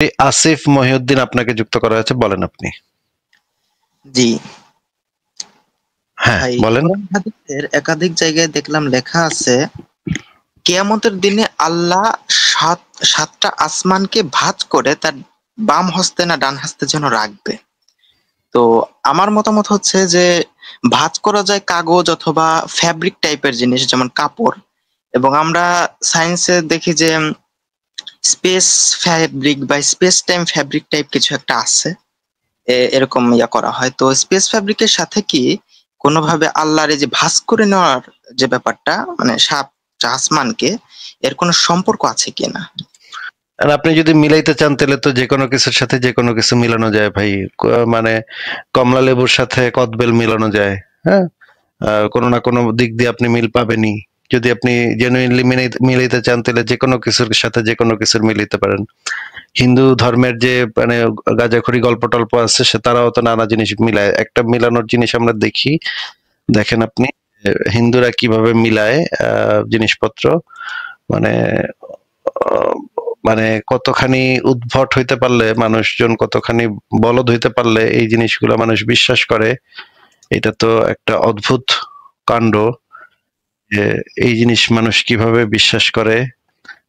আসিফ মহিউদ্দিন আপনাকে যুক্ত করা হয়েছে, বলেন আপনি। জি হ্যাঁ ভাই, বলেন। কোরআন হাদিসের একাধিক জায়গায় দেখলাম লেখা আছে কিয়ামতের দিনে আল্লাহ সাতটা আসমানকে ভাঁজ করে তার বাম হস্তে না ডান হস্তে যেন রাখবে। তো আমার মতামত হচ্ছে যে ভাঁজ করা যায় কাগজ অথবা ফ্যাব্রিক টাইপের জিনিস, যেমন কাপড়। এবং আমরা সায়েন্সে দেখি যে স্পেস ফ্যাব্রিক বা স্পেস টাইম ফ্যাব্রিক টাইপ কিছু একটা আছে, এরকম করা হয়। তো স্পেস ফ্যাব্রিকের সাথে কি কোনোভাবে আল্লাহর এই যে ভাঁজ করে নেওয়ার যে ব্যাপারটা, মানে সাতটা আসমানকে, এর কোনো সম্পর্ক আছে কিনা? আর আপনি যদি মিলাইতে চান তাহলে তো যে কোনো কিছুর সাথে যে কোনো কিছু মিলানো যায় ভাই। মানে কমলা লেবুর সাথে কদবেল মিলানো যায়। হ্যাঁ, কোনো না কোনো দিক দিয়ে আপনি মিল পাবেনই। যদি আপনি জেনুইনলি মিলাইতে চান তাহলে যে কোনো কিছুর সাথে যে কোনো কিছুর মিলাইতে পারেন। হিন্দু ধর্মের যে মানে গাঁজাখড়ি গল্প টল্প আছে, সে তারাও তো নানা জিনিস মিলায়। একটা মিলানোর জিনিস আমরা দেখি, দেখেন আপনি হিন্দুরা কিভাবে মিলায় জিনিসপত্র, মানে মানে কতখানি উদ্ভট হইতে পারলে মানুষজন, কতখানি বলদ হইতে পারলে এই জিনিসগুলো মানুষ বিশ্বাস করে। এটা তো একটা অদ্ভুত কাণ্ড যে এই জিনিস মানুষ কিভাবে বিশ্বাস করে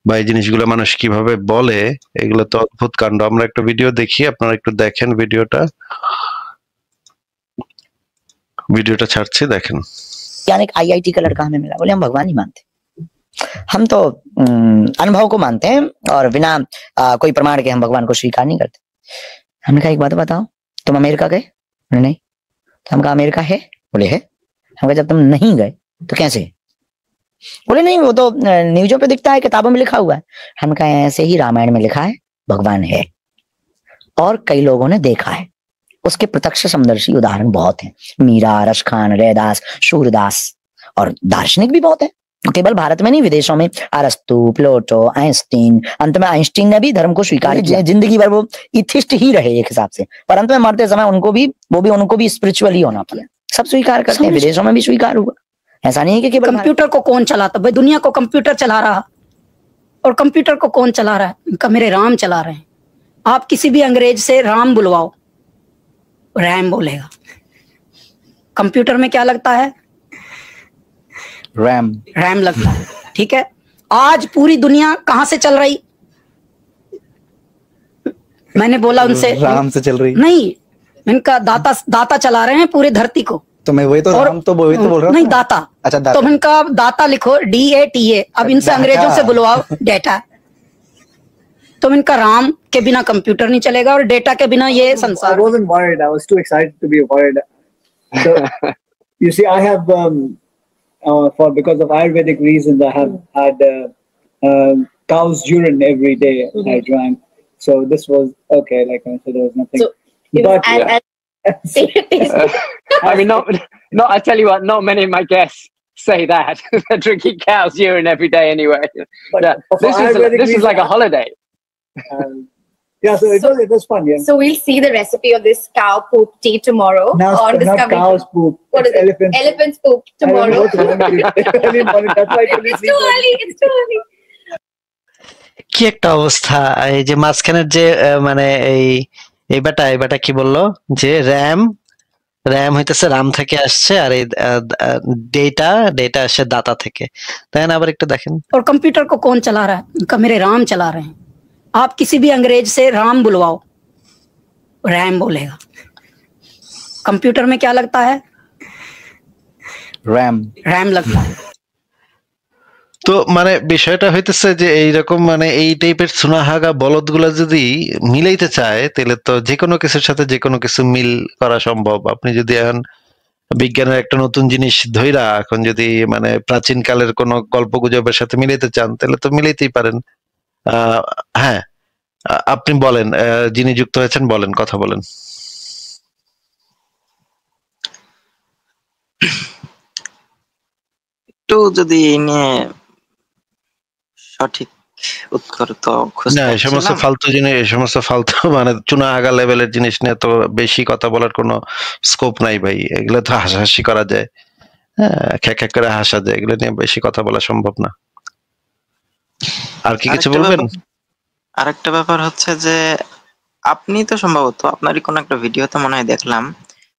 বা এই জিনিসগুলো মানুষ কিভাবে বলে, এগুলো তো অদ্ভুত কাণ্ড। আমরা একটা ভিডিও দেখি, আপনারা একটু দেখেন ভিডিওটা ছাড়ছি, देखन। एक आईआईटी का लड़का हमें मिला, बोले हम भगवान ही मानते, हम तो अनुभव को मानते हैं और बिना कोई प्रमाण के हम भगवान को स्वीकार नहीं करते। हमने कहा एक बात बताओ, तुम अमेरिका गए? नहीं। तो हम कहा अमेरिका है? बोले है। हम कहा जब तुम नहीं गए तो कैसे? बोले नहीं, वो तो न्यूज़ों पे दिखता है, किताबों में लिखा हुआ है। हम कहा ऐसे ही रामायण में लिखा है भगवान है, और कई लोगों ने देखा है। उसके प्रत्यक्ष समदर्शी उदाहरण बहुत हैं, मीरा, रसखान, रैदास, सूरदास, और दार्शनिक भी बहुत है। केवल भारत में नहीं, विदेशों में अरस्तु, प्लेटो, आइंस्टीन। अंत में आइंस्टीन ने भी धर्म को स्वीकार किया, जिंदगी भर वो इथिस्ट ही रहे एक हिसाब से, पर अंत में मरते समय उनको भी स्पिरिचुअल ही होना पड़ा। सब स्वीकार करते हैं, विदेशों में भी स्वीकार हुआ। ऐसा नहीं है कि केवल कंप्यूटर को कौन चलाता, भाई दुनिया को कंप्यूटर चला रहा, और कंप्यूटर को कौन चला रहा है? इनका मेरे राम चला रहे हैं। आप किसी भी अंग्रेज से राम बुलवाओ, रैम बोलेगा। कंप्यूटर में क्या लगता है? रैम लगता है। ठीक है, आज पूरी दुनिया कहां से चल रही? मैंने बोला उनसे राम से चल रही नहीं, इनका दाता चला रहे हैं पूरी धरती को। तो मैं वही तो राम तो वही तो बोल रहा हूँ। नहीं, दाता। अच्छा, दाता। तो इनका दाता लिखो, DATA। अब इनसे अंग्रेजों से बुलवाओ डेटा। तो इनका राम के बिना कंप्यूटर नहीं चलेगा और डेटा के बिना ये संसार। I wasn't worried. I was too excited to be worried. So, you see, I have because of Ayurvedic reasons, I have had cow's urine every day. I drank, so this was okay. Like I said, there was nothing. So, but I mean, not. I tell you what, not many of my guests say that. They're drinking cow's urine every day anyway. But this is like a holiday. Yeah, so it was fun. Yeah. So we'll see the recipe of this cow poop tea tomorrow. Now, on not Discovery. cow's poop. What is elephant. it? Elephant's poop tomorrow. That's why It's too early. It's too early. কি একটা অবস্থা! এই যে মাঝখানের যে মানে এই বেটা কি বললো যে র্যাম হইতেছে রাম থেকে আসছে, আর এই ডেটা আসছে দাতা থেকে, তাই না? আবার একটু দেখেন। और कंप्यूटर को कौन चला रहा है? इनका मेरे राम चला रहे हैं। आप किसी भी अंग्रेज से राम बुलवाओ, रैम बोलेगा। कंप्यूटर में क्या लगता है? रैम लगता है। তো মানে বিষয়টা হইতেছে যে এইরকম মানে এই টাইপের সুনাহাগা বলদগুলা যদি মিলাইতে চায় তাহলে তো যে কোনো কিছুর সাথে যে কোনো কিছু মিল করা সম্ভব। আপনি যদি এখন বিজ্ঞানের একটা নতুন জিনিস ধইরা এখন যদি মানে প্রাচীন কালের কোনো গল্প গুজবের সাথে মিলাইতে চান তাহলে তো মিলাইতেই পারেন। হ্যাঁ, আপনি বলেন, যিনি যুক্ত হয়েছেন বলেন, কথা বলেন। একটু যদি এই নিয়ে সঠিক উত্তর তো খুঁজতে, এই সমস্ত ফালতু জিনিস, এই সমস্ত ফালতু মানে চুনা আগা লেভেলের জিনিস নিয়ে তো বেশি কথা বলার কোনো স্কোপ নাই ভাই। এগুলো তো হাসাহাসি করা যায়, হ্যাঁ, খ্যাক করে হাসা যায়, এগুলো নিয়ে বেশি কথা বলা সম্ভব না। আর কি কিছু বলবেন? আরেকটা ব্যাপার হচ্ছে যে আপনি তো সম্ভবত আপনারই কোনো একটা ভিডিওতে মনে হয় দেখলাম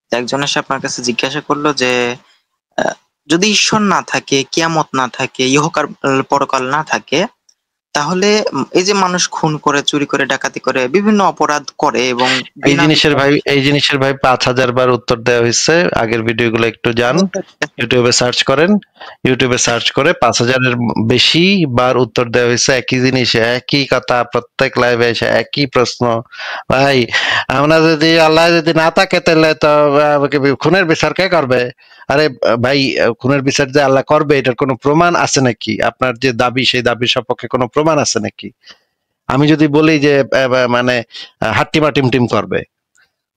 যে একজন এসে আপনার কাছে জিজ্ঞাসা করলো যে আহ, যদি ঈশ্বর না থাকে, কিয়ামত না থাকে, ইহকাল পরকাল না থাকে, তাহলে এই যে মানুষ খুন করে, চুরি করে, ডাকাতি করে, বিভিন্ন অপরাধ করে এবং এই বিনা জিনিসের বিচারে ভাই এই জিনিসের ভাই 5,000 বার উত্তর দেওয়া হয়েছে। আগের ভিডিওগুলো একটু যান, ইউটিউবে সার্চ করেন, ইউটিউবে সার্চ করে 5,000-এর বেশি বার উত্তর দেওয়া হয়েছে একই জিনিস, একই কথা, প্রত্যেক লাইভে এসে একই প্রশ্ন। ভাই আমরা যদি আল্লাহ যদি না থাকে তাহলে তো খুনের বিচার কে করবে? আরে ভাই, খুনের বিচার যে আল্লাহ করবে এটার কোনো প্রমাণ আছে নাকি? আপনার যে দাবি সেই দাবির সপক্ষে কোনো প্রমাণ আছে নাকি? আমি যদি বলি যে মানে হাট্টিমা টিম করবে,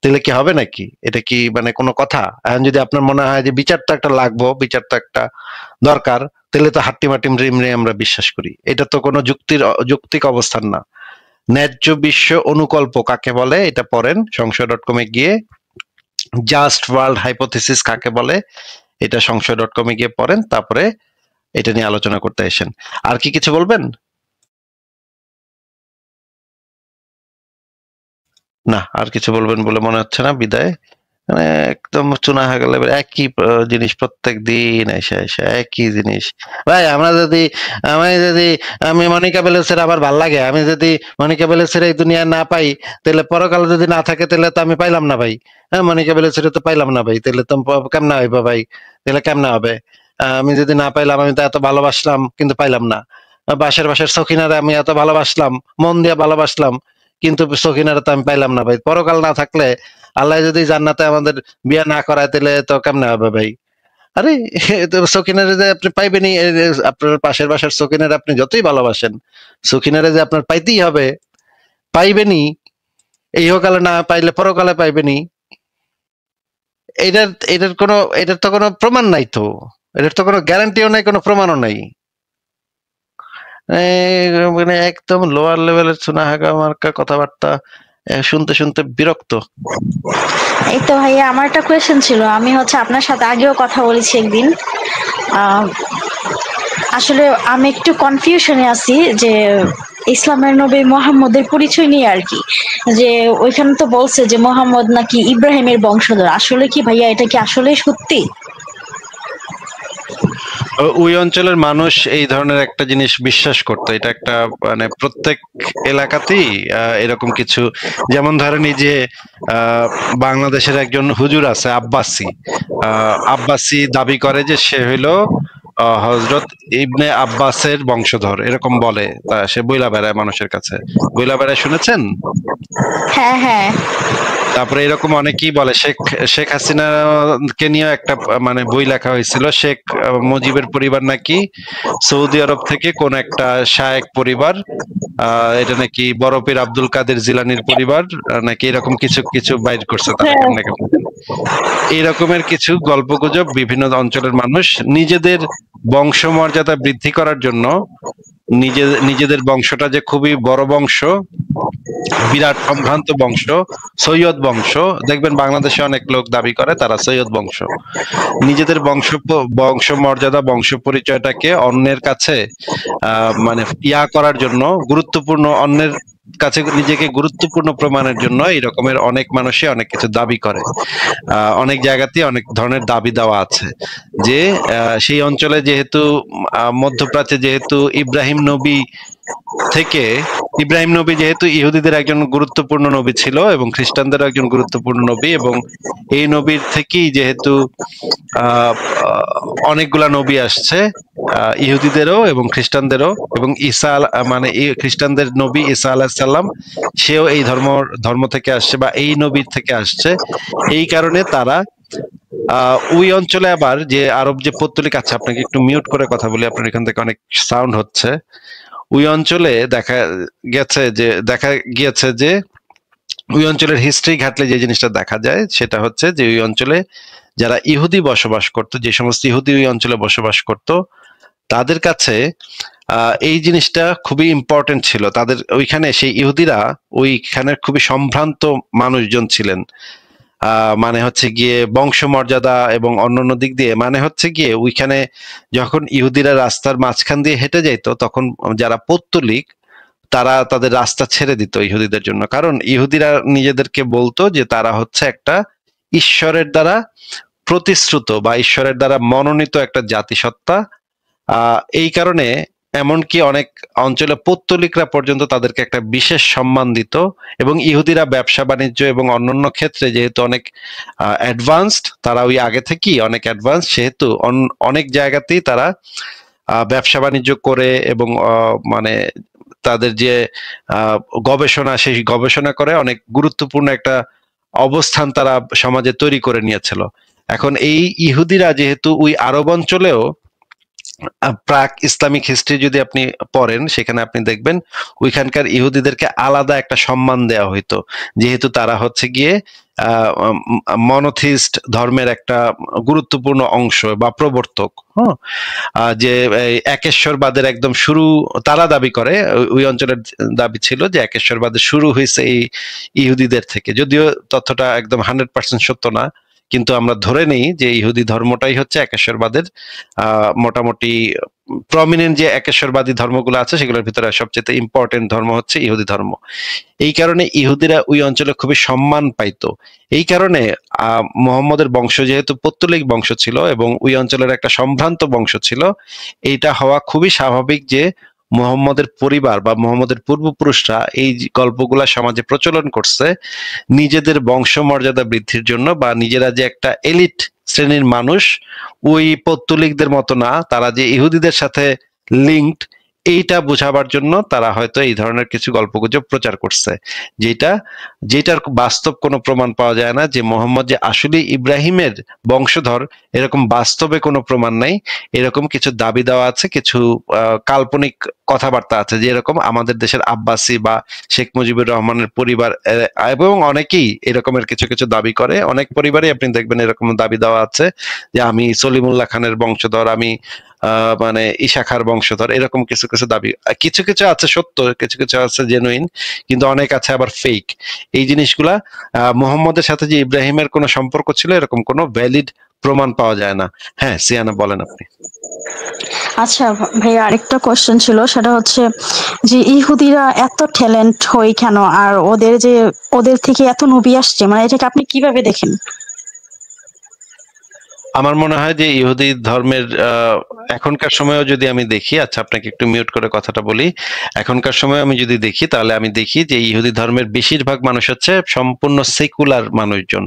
তাহলে কি হবে নাকি? এটা কি মানে কোনো কথা? এখন যদি আপনার মনে হয় যে বিচার তো একটা লাগবো, বিচার তো একটা দরকার, তাহলে তো হাট্টিমা টিম আমরা বিশ্বাস করি। এটা তো কোনো যৌক্তিক অবস্থান না। ন্যায্য বিশ্ব অনুকল্প কাকে বলে এটা পড়েন সংশয়.com-এ গিয়ে। জাস্ট ওয়ার্ল্ড হাইপোথিসিস কাকে বলে এটা সংশয়.com-এ গিয়ে পড়েন, তারপরে এটা নিয়ে আলোচনা করতে আসেন। আর কি কিছু বলবেন? না, আর কিছু বলবেন বলে মনে হচ্ছে না। বিদায়। মানে একদম চুনা হয়ে গেল। একই জিনিস প্রত্যেক দিন এসে এসে একই জিনিস। ভাই আমি মনিকা বেলেসের আবার ভাল লাগে, আমি যদি মনিকা বেলেসের এই দুনিয়ায় না পাই, তাহলে পরকালে যদি না থাকে তাহলে তো আমি পাইলাম না ভাই। হ্যাঁ, মনিকা বেলেসের তো পাইলাম না ভাই, তাহলে তো কেমনে হইব ভাই? তাহলে কেমনে হবে? আমি যদি না পাইলাম, আমি তো এত ভালোবাসলাম কিন্তু পাইলাম না। বাসার সখিনারে আমি এত ভালোবাসলাম, মন দিয়ে ভালোবাসলাম, কিন্তু সখিনারে তো আমি পাইলাম না ভাই। পরকাল না থাকলে, আল্লাহ যদি জান্নাতে আমাদের বিয়ে না করায়, তাহলে তো কেমনে হবে ভাই? আরে সকিনারে যে আপনি পাইবেনই, আপনার পাশের বাসার সকিনারে আপনি যতই ভালোবাসেন, সকিনারে যে আপনার পাইতেই হবে, পাইবেনই। ইহকালে না পাইলে পরকালে পাইবেনই। এটার তো কোনো প্রমাণ নাই তো, এটার তো কোনো গ্যারান্টিও নাই, কোনো প্রমাণও নাই। মানে একদম লোয়ার লেভেলের চুনাহাগা মার্কা কথাবার্তা শুনতে শুনতে বিরক্ত। এই তো ভাইয়া, আমার একটা কোয়েশ্চেন ছিল। আমি আপনার সাথে আগেও কথা বলেছি একদিন। আসলে আমি একটু কনফিউশনে আছি যে ইসলামের নবী মোহাম্মদের পরিচয় নিয়ে আর কি। যে ওইখানে তো বলছে যে মোহাম্মদ নাকি ইব্রাহিমের বংশধর। আসলে কি ভাইয়া, এটা কি আসলে সত্যি? ওই অঞ্চলের মানুষ এই ধরনের একটা জিনিস বিশ্বাস করতো। এটা একটা মানে প্রত্যেক এলাকাতেই এরকম কিছু, যেমন ধরেন এই যে বাংলাদেশের একজন হুজুর আছে আব্বাসি দাবি করে যে সে হইল হযরত ইবনে আব্বাসের বংশধর, এরকম বলে। তা সে বইলা বেড়ায় মানুষের কাছে। বইলা বেড়ায় শুনেছেন? হ্যাঁ হ্যাঁ। তারপরে এরকম অনেকেই বলে শেখ হাসিনাকে নিয়ে একটা মানে বই লেখা হয়েছিল, শেখ মুজিবের পরিবার নাকি সৌদি আরব থেকে কোন একটা শায়েক পরিবার, এটা নাকি বড় পীর আব্দুল কাদের জিলানির পরিবার নাকি, এরকম কিছু কিছু বাইর করছে তারা কেমনে কেমনে। এইরকমের কিছু গল্পগুজব বিভিন্ন অঞ্চলের মানুষ নিজেদের বংশমর্যাদা বৃদ্ধি করার জন্য, নিজেদের বংশটা যে খুবই বড় বংশ, বিরাট সম্ভ্রান্ত বংশ, সৈয়দ বংশ, দেখবেন বাংলাদেশে অনেক লোক দাবি করে তারা সৈয়দ বংশ, নিজেদের বংশ মর্যাদা, বংশ পরিচয়টাকে অন্যের কাছে মানে করার জন্য, গুরুত্বপূর্ণ, অন্যের কাছে নিজেকে গুরুত্বপূর্ণ প্রমাণের জন্য এই রকমের অনেক মানুষই অনেক কিছু দাবি করে। অনেক জায়গাতে অনেক ধরনের দাবি দেওয়া আছে যে সেই অঞ্চলে যেহেতু মধ্যপ্রাচ্যে যেহেতু ইব্রাহিম নবী যেহেতু ইহুদিদের একজন গুরুত্বপূর্ণ নবী ছিল এবং খ্রিস্টানদেরও একজন গুরুত্বপূর্ণ নবী, এবং এই নবীর থেকেই যেহেতু অনেকগুলা নবী আসছে, ইহুদিদেরও এবং খ্রিস্টানদেরও, এবং ঈসা মানে খ্রিস্টানদের নবী ঈসা আলাইহিস সালাম সেও এই ধর্ম থেকে আসছে বা এই নবীর থেকে আসছে। এই কারণে তারা ওই অঞ্চলে আবার যে আরব যে পৌত্তলিক আছে, আপনাকে একটু মিউট করে কথা বলি, আপনার এখান থেকে অনেক সাউন্ড হচ্ছে। ওই অঞ্চলে দেখা গিয়েছে যে ওই অঞ্চলের হিস্ট্রি ঘাটলে যে জিনিসটা দেখা যায় সেটা হচ্ছে যে ওই অঞ্চলে যারা ইহুদি বসবাস করতো, যে সমস্ত ইহুদি ওই অঞ্চলে বসবাস করতো, তাদের কাছে এই জিনিসটা খুবই ইম্পর্টেন্ট ছিল। তাদের ওইখানে সেই ইহুদিরা ওইখানের খুবই সম্ভ্রান্ত মানুষজন ছিলেন। মানে হচ্ছে গিয়ে বংশমর্যাদা এবং অন্যান্য দিক দিয়ে, মানে হচ্ছে গিয়ে ওইখানে যখন ইহুদিরা রাস্তার মাঝখান দিয়ে হেঁটে যেত, তখন যারা পৌত্তলিক তারা তাদের রাস্তা ছেড়ে দিত ইহুদিদের জন্য, কারণ ইহুদিরা নিজেদেরকে বলতো যে তারা হচ্ছে একটা ঈশ্বরের দ্বারা প্রতিশ্রুত বা ঈশ্বরের দ্বারা মনোনীত একটা জাতিসত্তা। এই কারণে এমনকি অনেক অঞ্চলে পৌত্তলিকরা পর্যন্ত তাদেরকে একটা বিশেষ সম্মান দিত, এবং ইহুদিরা ব্যবসা বাণিজ্য এবং অন্যান্য ক্ষেত্রে যেহেতু অনেক অ্যাডভান্সড, তারা ওই আগে থেকেই অনেক অ্যাডভান্স, সেহেতু অনেক জায়গাতেই তারা ব্যবসা বাণিজ্য করে এবং মানে তাদের যে গবেষণা, সেই গবেষণা করে অনেক গুরুত্বপূর্ণ একটা অবস্থান তারা সমাজে তৈরি করে নিয়েছিল। এখন এই ইহুদিরা যেহেতু ওই আরব অঞ্চলেও প্রাক ইসলামিক হিস্ট্রি যদি আপনি পড়েন, সেখানে আপনি দেখবেন ওইখানকার ইহুদিদেরকে আলাদা একটা সম্মান দেওয়া হইতো, যেহেতু তারা হচ্ছে গিয়ে মনোথিস্ট ধর্মের একটা গুরুত্বপূর্ণ অংশ বা প্রবর্তক। যে একেশ্বরবাদের একদম শুরু তারা দাবি করে, ওই অঞ্চলের দাবি ছিল যে একেশ্বরবাদের শুরু হয়েছে এই ইহুদিদের থেকে, যদিও তথ্যটা একদম 100% সত্য না, কিন্তু আমরা ধরে নেই যে ইহুদি ধর্মটাই হচ্ছে একেশ্বরবাদের মোটামুটি প্রমিনেন্ট যে একেশ্বরবাদী ধর্মগুলো আছে সেগুলোর ভিতরে সবচেয়ে ইম্পর্টেন্ট ধর্ম হচ্ছে ইহুদি ধর্ম। এই কারণে ইহুদিরা ওই অঞ্চলে খুবই সম্মান পাইতো। এই কারণে মুহাম্মদের বংশ যেহেতু পৌত্তলিক বংশ ছিল এবং ওই অঞ্চলের একটা সম্ভ্রান্ত বংশ ছিল, এইটা হওয়া খুবই স্বাভাবিক যে মুহাম্মদের পরিবার বা মুহাম্মদের পূর্বপুরুষরা এই গল্পগুলা সমাজে প্রচলন করছে নিজেদের বংশমর্যাদা বৃদ্ধির জন্য, বা নিজেরা যে একটা এলিট শ্রেণীর মানুষ, ওই পৌত্তলিকদের মতো না, তারা যে ইহুদিদের সাথে লিঙ্কড, এইটা বোঝাবার জন্য তারা হয়তো এই ধরনের কিছু গল্পগুজব প্রচার করছে, যেটার বাস্তব কোনো প্রমাণ পাওয়া যায় না যে মোহাম্মদ যে আসলে ইব্রাহিমের বংশধর, এরকম বাস্তবে কোনো প্রমাণ নাই। এরকম কিছু দাবি দেওয়া আছে, কিছু কাল্পনিক কথাবার্তা আছে, যে এরকম আমাদের দেশের আব্বাসী বা শেখ মুজিবুর রহমানের পরিবার, এবং অনেকেই এরকমের কিছু কিছু দাবি করে। অনেক পরিবারে আপনি দেখবেন এরকম দাবি দেওয়া আছে যে আমি সলিমুল্লাহ খানের বংশধর, আমি মানে ইশাখার বংশধর, এরকম কিছু কিছু দাবি। কিছু কিছু আছে সত্য, কিছু কিছু আছে জেনুইন, কিন্তু অনেক আছে আবার ফেক। এই জিনিসগুলা মুহাম্মদের সাথে যে ইব্রাহিমের কোনো সম্পর্ক ছিল, এরকম কোনো ভ্যালিড প্রমাণ পাওয়া যায় না। হ্যাঁ সিয়ানা, বলেন আপনি। আচ্ছা ভাইয়া, আরেকটা কোশ্চেন ছিল, সেটা হচ্ছে যে ইহুদিরা এত ট্যালেন্ট হয় কেন, আর ওদের থেকে এত নবী আসছে, মানে এটাকে আপনি কিভাবে দেখেন? আমার মনে হয় যে ইহুদি ধর্মের এখনকার সময়েও যদি আমি দেখি, আচ্ছা আপনাকে একটু মিউট করে কথাটা বলি, এখনকার সময় আমি যদি দেখি তাহলে আমি দেখি যে ইহুদি ধর্মের বেশিরভাগ মানুষ হচ্ছে সম্পূর্ণ সেকুলার মানুষজন।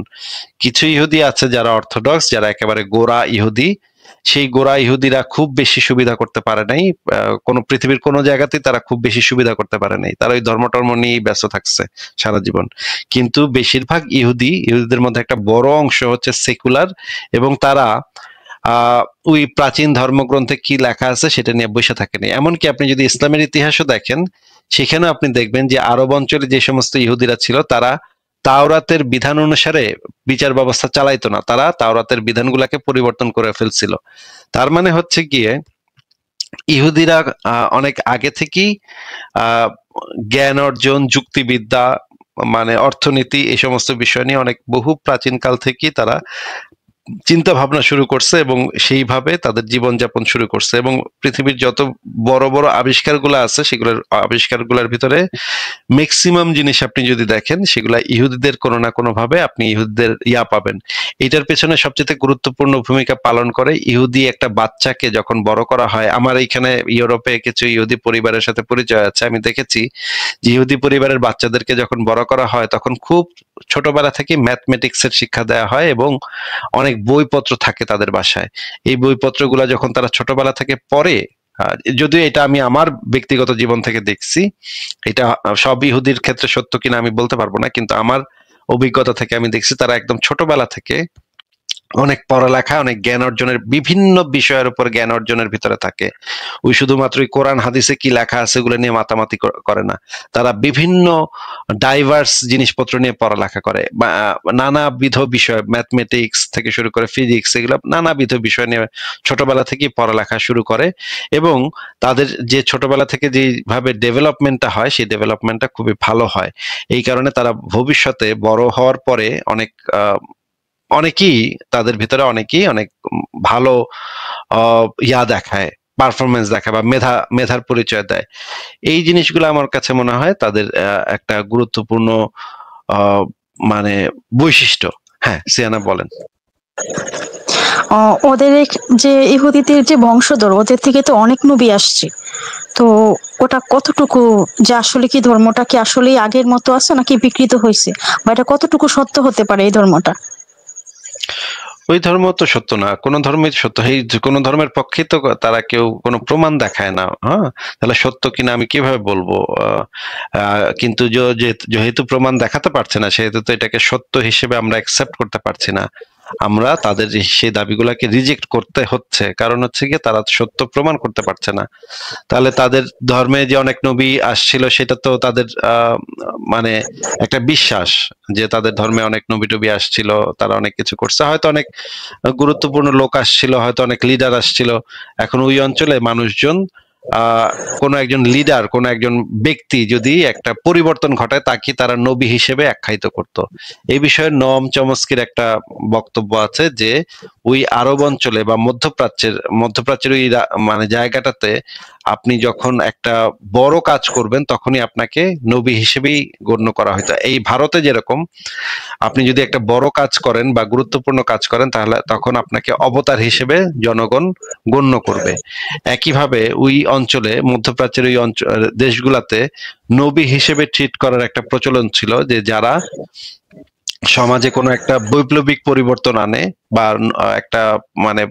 কিছু ইহুদি আছে যারা অর্থোডক্স, যারা একেবারে গোঁড়া ইহুদি, সেই গোঁড়া ইহুদিরা খুব বেশি সুবিধা করতে পারে নাই, কোনো পৃথিবীর কোনো জায়গাতেই তারা খুব বেশি সুবিধা করতে পারে নাই, তারা ওই ধর্ম টর্ম নিয়েই ব্যস্ত থাকছে সারা জীবন। কিন্তু বেশিরভাগ ইহুদিদের মধ্যে একটা বড় অংশ হচ্ছে সেকুলার, এবং তারা ওই প্রাচীন ধর্মগ্রন্থে কি লেখা আছে সেটা নিয়ে বসে থাকেনি। এমনকি আপনি যদি ইসলামের ইতিহাসও দেখেন, সেখানেও আপনি দেখবেন যে আরব অঞ্চলে যে সমস্ত ইহুদিরা ছিল, তারা তাওরাতের বিধান অনুসারে বিচার ব্যবস্থা চালাইতো না, তারা তাওরাতের বিধানগুলোকে পরিবর্তন করে ফেলছিল। তার মানে হচ্ছে গিয়ে ইহুদিরা অনেক আগে থেকেই জ্ঞান অর্জন, যুক্তিবিদ্যা, মানে অর্থনীতি, এই সমস্ত বিষয় নিয়ে অনেক বহু প্রাচীন কাল থেকেই তারা চিন্তা ভাবনা শুরু করছে এবং সেইভাবে তাদের জীবনযাপন শুরু করছে। এবং পৃথিবীর যত বড় বড় আবিষ্কারগুলো আছে, সেগুলোর আবিষ্কারগুলোর ভিতরে ম্যাক্সিমাম জিনিস আপনি যদি দেখেন, সেগুলা ইহুদিদের কোনো না কোনো ভাবে আপনি ইহুদিদের পাবেন। এটার পেছনে সবচেয়ে গুরুত্বপূর্ণ ভূমিকা পালন করে ইহুদি একটা বাচ্চাকে যখন বড় করা হয়। আমার এইখানে ইউরোপে কিছু ইহুদি পরিবারের সাথে পরিচয় আছে, আমি দেখেছি যে ইহুদি পরিবারের বাচ্চাদেরকে যখন বড় করা হয় তখন খুব ছোটবেলা থেকে ম্যাথমেটিক্স এর শিক্ষা দেওয়া হয় এবং অনেক বইপত্র থাকে তাদের বাসায়। এই বইপত্রগুলো যখন তারা ছোটবেলা থেকে পড়ে, যদিও এটা আমি আমার ব্যক্তিগত জীবন থেকে দেখছি, এটা সব ইহুদির ক্ষেত্রে সত্য কিনা আমি বলতে পারবো না, কিন্তু আমার অভিজ্ঞতা থেকে আমি দেখছি তারা একদম ছোটবেলা থেকে অনেক পড়ালেখা, অনেক জ্ঞান অর্জনের, বিভিন্ন বিষয়ের উপর জ্ঞান অর্জনের ভিতরে থাকে। ওই শুধুমাত্র কোরআন হাদিসে কি লেখা আছে এগুলো নিয়ে মাতামাতি করে না, তারা বিভিন্ন ডাইভার্স জিনিসপত্র নিয়ে পড়ালেখা করে, নানাবিধ বিষয়, ম্যাথমেটিক্স থেকে শুরু করে ফিজিক্স, এগুলো নানাবিধ বিষয় নিয়ে ছোটবেলা থেকে পড়ালেখা শুরু করে। এবং তাদের যে ছোটবেলা থেকে যেভাবে ডেভেলপমেন্টটা হয়, সেই ডেভেলপমেন্টটা খুবই ভালো হয়। এই কারণে তারা ভবিষ্যতে বড় হওয়ার পরে অনেকেই তাদের ভিতরে অনেক ভালো দেখায়, পারফরমেন্স দেখায় বা মেধার পরিচয় দেয়। এই জিনিসগুলো আমার কাছে মনে হয় তাদের একটা গুরুত্বপূর্ণ মানে বৈশিষ্ট্য। হ্যাঁ, সিয়ানা বলেন। ওদের যে ইহুদিদের যে বংশধর, ওদের থেকে তো অনেক নবী আসছে, তো ওটা কতটুকু যে আসলে কি ধর্মটা কি আসলেই আগের মতো আছে নাকি বিকৃত হয়েছে, বা এটা কতটুকু সত্য হতে পারে এই ধর্মটা? ওই ধর্ম তো সত্য না, কোন ধর্মই সত্য, এই কোন ধর্মের পক্ষে তো তারা কেউ কোনো প্রমাণ দেখায় না। হ্যাঁ, তাহলে সত্য কিনা আমি কিভাবে বলবো? কিন্তু যেহেতু প্রমাণ দেখাতে পারছে না, সেহেতু তো এটাকে সত্য হিসেবে আমরা অ্যাকসেপ্ট করতে পারছি না। আমরা তাদের সেই দাবিগুলোকে রিজেক্ট করতে হচ্ছে, কারণ হচ্ছে গিয়ে তারা সত্য প্রমাণ করতে পারছে না। তাহলে তাদের ধর্মে যে অনেক নবী আসছিল সেটা তো তাদের মানে একটা বিশ্বাস যে তাদের ধর্মে অনেক নবী টবি আসছিল, তারা অনেক কিছু করছে, হয়তো অনেক গুরুত্বপূর্ণ লোক আসছিল, হয়তো অনেক লিডার আসছিল। এখন ওই অঞ্চলে মানুষজন কোন একজন লিডার, কোন একজন ব্যক্তি যদি একটা পরিবর্তন ঘটায় তাকে তারা নবী হিসেবে আখ্যায়িত করত। এই বিষয়ে নম চমস্কির একটা বক্তব্য আছে যে ওই আরব অঞ্চলে বা মধ্যপ্রাচ্যের ওই মানে জায়গাটাতে আপনি যখন একটা বড় কাজ করবেন তখনই আপনাকে নবী হিসেবেই গণ্য করা হতো। এই ভারতে যেরকম আপনি যদি একটা বড় কাজ করেন বা গুরুত্বপূর্ণ কাজ করেন তাহলে তখন আপনাকে অবতার হিসেবে জনগণ গণ্য করবে। একইভাবে ওই অঞ্চলে, মধ্যপ্রাচ্যের ওই দেশগুলাতে নবী হিসেবে ট্রিট করার একটা প্রচলন ছিল, যে যারা সমাজে কোনো একটা বৈপ্লবিক পরিবর্তন আনে বা একটা মানে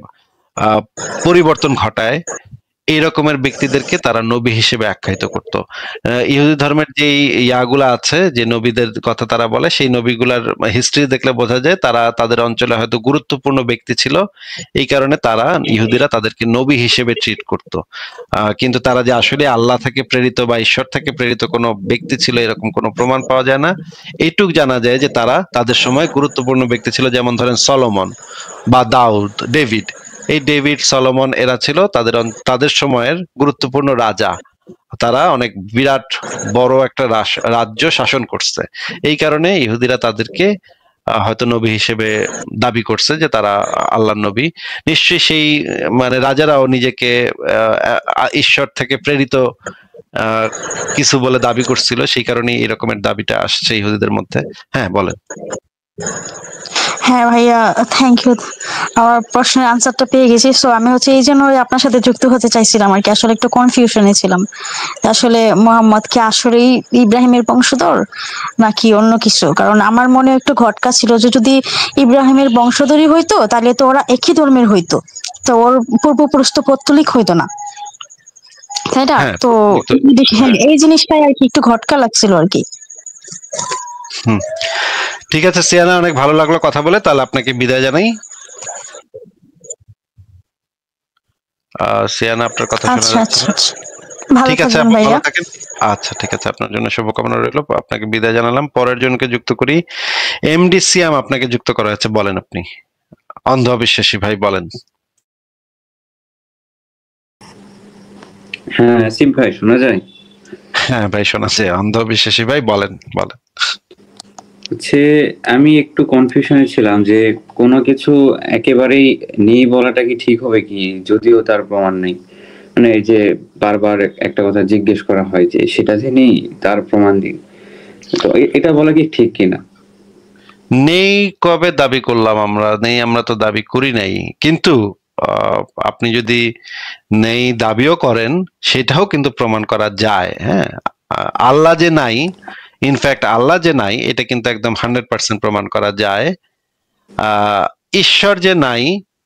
পরিবর্তন ঘটায়, এই রকমের ব্যক্তিদেরকে তারা নবী হিসেবে আখ্যায়িত করত। ইহুদি ধর্মের যে ইয়াগুলা আছে, যে নবীদের কথা তারা বলে, সেই নবীগুলার হিস্ট্রি দেখলে বোঝা যায় তারা তাদের অঞ্চলে হয়তো গুরুত্বপূর্ণ ব্যক্তি ছিল, এই কারণে তারা ইহুদিরা তাদেরকে নবী হিসেবে ট্রিট করত। কিন্তু তারা যে আসলে আল্লাহ থেকে প্রেরিত বা ঈশ্বর থেকে প্রেরিত কোনো ব্যক্তি ছিল এরকম কোনো প্রমাণ পাওয়া যায় না। এইটুক জানা যায় যে তারা তাদের সময় গুরুত্বপূর্ণ ব্যক্তি ছিল, যেমন ধরেন সলোমন বা দাউদ, ডেভিড। এই ডেভিড, সলোমন এরা ছিল তাদের সময়ের গুরুত্বপূর্ণ রাজা। তারা অনেক বিরাট বড় একটা রাজ্য শাসন করছে। এই কারণে ইহুদিরা তাদেরকে হয়তো নবী হিসেবে দাবি করছে যে তারা আল্লাহর নবী। নিশ্চয়ই সেই মানে রাজারাও নিজেকে ঈশ্বর থেকে প্রেরিত কিছু বলে দাবি করছিল, সেই কারণে এই রকমের দাবিটা আসছে ইহুদিদের মধ্যে। হ্যাঁ, বলেন। হ্যাঁ ভাইয়া, থ্যাংক ইউ, আমার প্রশ্নের আনসারটা পেয়ে গেছি। সো আমি এই জন্য আপনার সাথে যুক্ত হতে চাইছিলাম আর কি। আসলে একটু কনফিউশনে ছিলাম, আসলে মোহাম্মদ কি আসলেই ইব্রাহিমের বংশধর নাকি অন্য কিছু। কারণ আমার মনে একটু ঘটকা ছিল যে যদি ইব্রাহিমের বংশধরই হইতো তাহলে তো ওরা একই ধর্মের হইতো, তো ওর পূর্বপুরুষ তো পৌত্তলিক হইতো না, তাই না? তো এই জিনিসটাই আর কি একটু ঘটকা লাগছিল আর কি। ঠিক আছে সিয়ানা, অনেক ভালো লাগলো কথা বলে, তাহলে আপনাকে বিদায় জানাই। সিয়ানা, আপনার কথা শোনা যাচ্ছে না। ঠিক আছে, আপনি ভালো থাকেন। আচ্ছা, ঠিক আছে, আপনার জন্য শুভকামনা রইল। আপনাকে বিদায় জানালাম। পরের জনকে যুক্ত করি। এমডি সিয়াম, আপনাকে যুক্ত করা হয়েছে, বলেন আপনি। অন্ধ অবিশ্বাসী ভাই, বলেন। হ্যাঁ আসিফ ভাই, শোনা যায়? হ্যাঁ ভাই, শোনা যায়। অন্ধ অবিশ্বাসী ভাই, বলেন। আমি একটু কনফিউশনে ছিলাম যে কোনো কিছু একেবারেই নেই বলাটা কি ঠিক হবে কি, যদিও তার প্রমাণ নেই। মানে এই যে বারবার একটা কথা জিজ্ঞেস করা হয় যে সেটা যে নেই তার প্রমাণ দিন, তো এটা বলা কি ঠিক কিনা? নেই কবে দাবি করলাম আমরা? নেই, আমরা তো দাবি করি নাই। কিন্তু আপনি যদি নেই দাবিও করেন সেটাও কিন্তু প্রমাণ করা যায়। হ্যাঁ, আল্লাহ যে নাই, ইনফ্যাক্ট আল্লাহ যে নাই এটা কিন্তু একদম 100% প্রমাণ করা যায়। ঈশ্বর যে নাই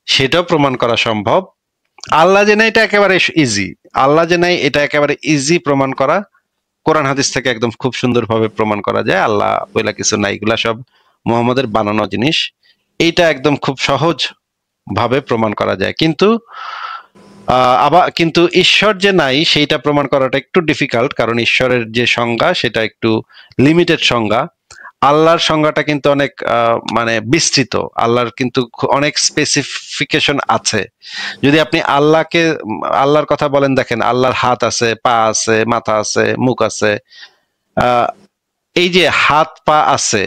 সেটাও প্রমাণ করা সম্ভব। আল্লাহ যে নাই এটা একেবারে ইজি, আল্লাহ যে নাই এটা একেবারে ইজি প্রমাণ করা। কোরআন হাদিস থেকে একদম খুব সুন্দরভাবে প্রমাণ করা যায় আল্লাহ বইলা কিছু নাই, এগুলা সব মুহাম্মদের বানানো জিনিস। এইটা একদম খুব সহজ ভাবে প্রমাণ করা যায়। কিন্তু ঈশ্বর যে নাই সেইটা প্রমাণ করাটা একটু ডিফিকাল্ট, কারণ ঈশ্বরের যে সংজ্ঞা সেটা একটু লিমিটেড সংজ্ঞা। আল্লাহর সংজ্ঞাটা কিন্তু অনেক মানে বিস্তৃত। আল্লাহর কিন্তু অনেক স্পেসিফিকেশন আছে। যদি আপনি আল্লাহর কথা বলেন, দেখেন আল্লাহর হাত আছে, পা আছে, মাথা আছে, মুখ আছে। এই যে হাত পা আছে,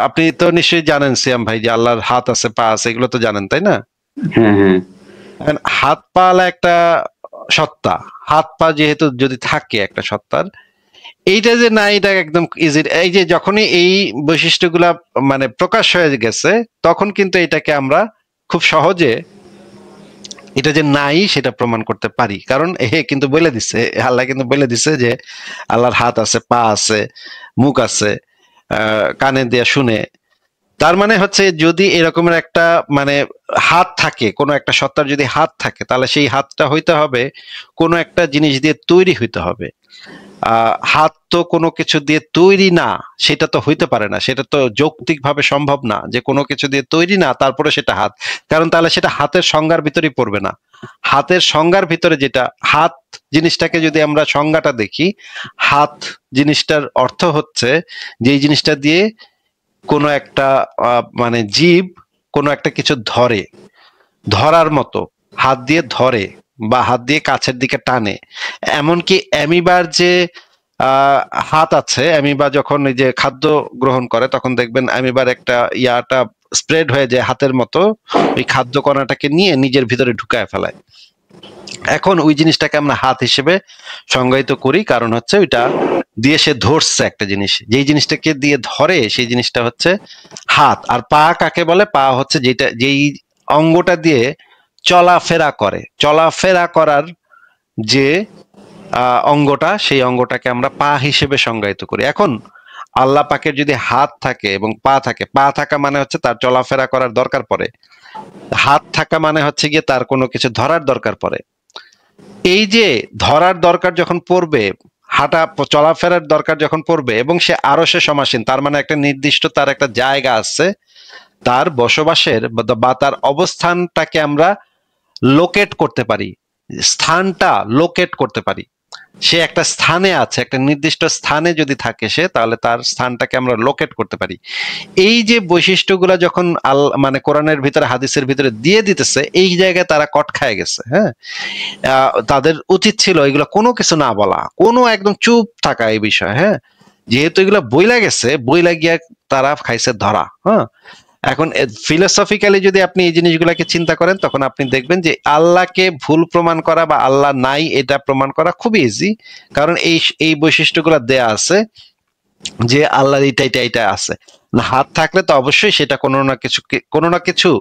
আপনি তো নিশ্চয়ই জানেন সিয়াম ভাই যে আল্লাহর হাত আছে, পা আছে, এগুলো তো জানেন, তাই না? হ্যাঁ হ্যাঁ। হাত পা একটা সত্তা, হাত পা যেহেতু যদি থাকে একটা সত্তার, এইটা যে না, এটা একদম ইজি। এই যে যখনই এই বৈশিষ্ট্যগুলা মানে প্রকাশ হয়ে গেছে, তখন কিন্তু এটাকে আমরা খুব সহজে এটা যে নাই সেটা প্রমাণ করতে পারি। কারণ কিন্তু বলে দিছে, আল্লাহ কিন্তু বলে দিছে যে আল্লাহর হাত আছে, পা আছে, মুখ আছে, কানে দিয়ে শুনে। তার মানে হচ্ছে যদি এরকমের একটা মানে হাত থাকে, কোনো একটা সত্তার যদি হাত থাকে, তাহলে সেই হাতটা হইতে হবে কোনো একটা জিনিস দিয়ে তৈরি হইতে হবে। হাত তো কোনো কিছু দিয়ে তৈরি না, সেটা তো হইতে পারে না, সেটা তো যৌক্তিক ভাবে সম্ভব না যে কোনো কিছু দিয়ে তৈরি না তারপরে সেটা হাত। কারণ তাহলে সেটা হাতের সংজ্ঞার ভিতরেই পড়বে না। হাতের সংজ্ঞার ভিতরে যেটা হাত জিনিসটাকে যদি আমরা সংজ্ঞাটা দেখি, হাত জিনিসটার অর্থ হচ্ছে যে এই জিনিসটা দিয়ে কোনো একটা মানে জীব কোনো একটা কিছু ধরে, ধরার মতো হাত দিয়ে ধরে বা হাত দিয়ে কাছের দিকে টানে। এমনকি অ্যামিবার যে হাত আছে, অ্যামিবা যখন এই যে খাদ্য গ্রহণ করে তখন দেখবেন অ্যামিবার একটা ইয়াটা স্প্রেড হয়ে যায় হাতের মতো, ওই খাদ্য কণাটাকে নিয়ে নিজের ভিতরে ঢুকায় ফেলায়। এখন ওই জিনিসটাকে আমরা হাত হিসেবে সংজ্ঞায়িত করি, কারণ হচ্ছে ওইটা দিয়ে সে ধরছে একটা জিনিস, যেই জিনিসটাকে দিয়ে ধরে সেই জিনিসটা হচ্ছে হাত। আর পা কাকে বলে? পা হচ্ছে যেটা যেই অঙ্গটা দিয়ে চলাফেরা করে, চলাফেরা করার যে অঙ্গটা, সেই অঙ্গটাকে আমরা পা হিসেবে সংজ্ঞায়িত করি। এখন আল্লাহ পাকের যদি হাত থাকে এবং পা থাকে, পা থাকা মানে হচ্ছে তার চলাফেরা করার দরকার পড়ে, হাত থাকা মানে হচ্ছে গিয়ে তার কোনো কিছু ধরার দরকার পড়ে। এই যে ধরার দরকার যখন পড়বে, হাঁটা চলাফেরার দরকার যখন পড়বে, এবং সে আরশে সমাসীন, তার মানে একটা নির্দিষ্ট তার একটা জায়গা আছে, তার বসবাসের বা তার অবস্থানটাকে আমরা লোকেট করতে পারি, স্থানটা লোকেট করতে পারি। সে একটা স্থানে আছে, একটা নির্দিষ্ট স্থানে যদি থাকে সে, তাহলে তার স্থানটাকে আমরা লোকেট করতে পারি। এই যে বৈশিষ্ট্যগুলা যখন মানে কোরআনের ভিতরে হাদিসের ভিতরে দিয়ে দিতেছে, এই জায়গায় তারা কট খায় গেছে। হ্যাঁ, তাদের উচিত ছিল এগুলো কোনো কিছু না বলা, কোনো একদম চুপ থাকা এই বিষয়ে। হ্যাঁ, যেহেতু এগুলো বইলা গেছে, বইলা গিয়া তারা খাইছে ধরা। হ্যাঁ, এখন ফিলোসফিক্যালি যদি আপনি এই জিনিসগুলোকে চিন্তা করেন, তখন আপনি দেখবেন যে আল্লাহকে ভুল প্রমাণ করা বা আল্লাহ নাই এটা প্রমাণ করা খুবই ইজি। কারণ এই বৈশিষ্ট্যগুলো দেয়া আছে যে আল্লাহর এইটা আছে না। হাত থাকলে তো অবশ্যই সেটা কোনো না কিছু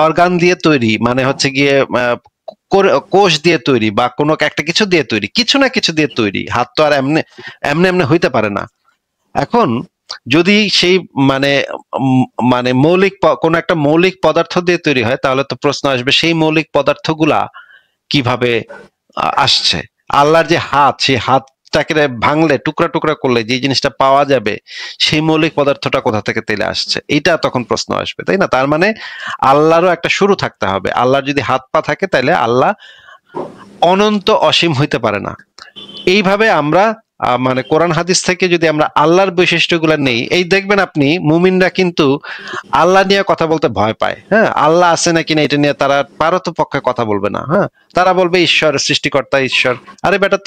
অর্গান দিয়ে তৈরি, মানে হচ্ছে গিয়ে কোষ দিয়ে তৈরি বা কোনো একটা কিছু দিয়ে তৈরি, কিছু না কিছু দিয়ে তৈরি। হাত তো আর এমনি এমনি হইতে পারে না। এখন যদি সেই মানে মৌলিক কোন একটা মৌলিক পদার্থ দিয়ে তৈরি হয়, তাহলে তো প্রশ্ন আসবে সেই মৌলিক পদার্থগুলা কিভাবে আসছে। আল্লাহর যে হাত, সেই হাতটাকে ভাঙলে টুকরা টুকরা করলে যে জিনিসটা পাওয়া যাবে, সেই মৌলিক পদার্থটা কোথা থেকে তেলে আসছে, এইটা তখন প্রশ্ন আসবে, তাই না? তার মানে আল্লাহরও একটা শুরু থাকতে হবে। আল্লাহর যদি হাত পা থাকে, তাহলে আল্লাহ অনন্ত অসীম হইতে পারে না। এইভাবে আমরা মানে কোরআন হাদিস থেকে যদি আমরা আল্লাহর বৈশিষ্ট্যগুলো নেই, এই দেখবেন আপনি মুমিনরা কিন্তু আল্লাহ নিয়ে কথা বলতে ভয় পায়। হ্যাঁ, আল্লাহ আছে নাকি না এটা নিয়ে তারা পারতপক্ষে কথা বলবে না। হ্যাঁ, তারা বলবে ঈশ্বর, সৃষ্টিকর্তা ঈশ্বর। আরে বেটা,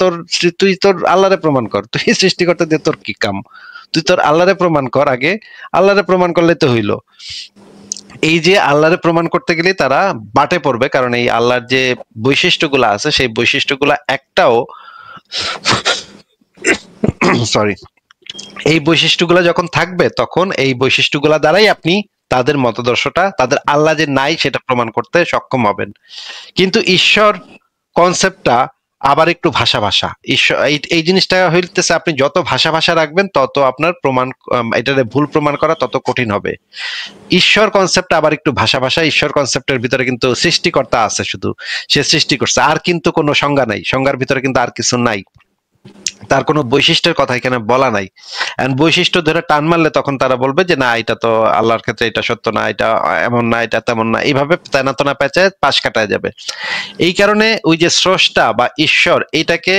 তুই তোর আল্লাহরে প্রমাণ কর, তুই সৃষ্টিকর্তা দিয়ে তোর কি কাম? তুই তোর আল্লাহরে প্রমাণ কর আগে, আল্লাহরে প্রমাণ করলে তো হইলো। এই যে আল্লাহরে প্রমাণ করতে গেলে তারা বাটে পড়বে, কারণ এই আল্লাহর যে বৈশিষ্ট্যগুলো আছে, সেই বৈশিষ্ট্যগুলো একটাও সরি, এই বৈশিষ্ট্যগুলো যখন থাকবে, তখন এই বৈশিষ্ট্যগুলো দ্বারাই আপনি তাদের মতদর্শটা, তাদের আল্লাহ যে নাই সেটা প্রমাণ করতে সক্ষম হবেন। কিন্তু ঈশ্বর কনসেপ্টটা আবার একটু ভাষা ঈশ্বর এই জিনিসটা হইতেছে, আপনি যত ভাষা রাখবেন তত আপনার প্রমাণ, এটারে ভুল প্রমাণ করা তত কঠিন হবে। ঈশ্বর কনসেপ্টটা আবার একটু ভাষা। ঈশ্বর কনসেপ্টের ভিতরে কিন্তু সৃষ্টিকর্তা আছে, শুধু সে সৃষ্টি করছে, আর কিন্তু কোনো সংজ্ঞা নাই, সংজ্ঞার ভিতরে কিন্তু আর কিছু নাই, তার কোনো বৈশিষ্ট্যের কথা এখানে বলা নাই। এন্ড বৈশিষ্ট্য ধরে টান মারলে তখন তারা বলবে যে না, এটা তো আল্লাহর ক্ষেত্রে এটা সত্য না, এটা এমন না, এটা তেমন না, এইভাবে তেনাতনা পেঁচায় পাশ কাটায় যাবে। এই কারণে ওই যে স্রষ্টা বা ঈশ্বর, এটাকে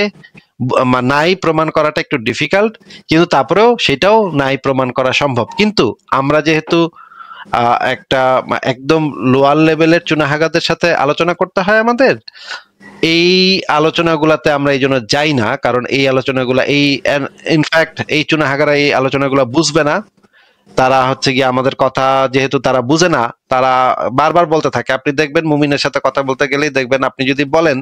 নাই প্রমাণ করাটা একটু ডিফিকাল্ট, কিন্তু তারপরেও সেটাও নাই প্রমাণ করা সম্ভব। কিন্তু আমরা যেহেতু একটা একদম লোয়ার লেভেলের চুনাহাগাদের সাথে আলোচনা করতে হয় আমাদের, এই আলোচনাগুলাতে আমরা এই জন্য যাই না, কারণ এই আলোচনাগুলা ইনফ্যাক্ট এই চুনাহাগারা এই আলোচনাগুলা বুঝবে না, তারা হচ্ছে গিয়ে আমাদের কথা যেহেতু তারা বুঝে না, তারা বারবার বলতে থাকে। আপনি দেখবেন মুমিনের সাথে কথা বলতে গেলেই দেখবেন, আপনি যদি বলেন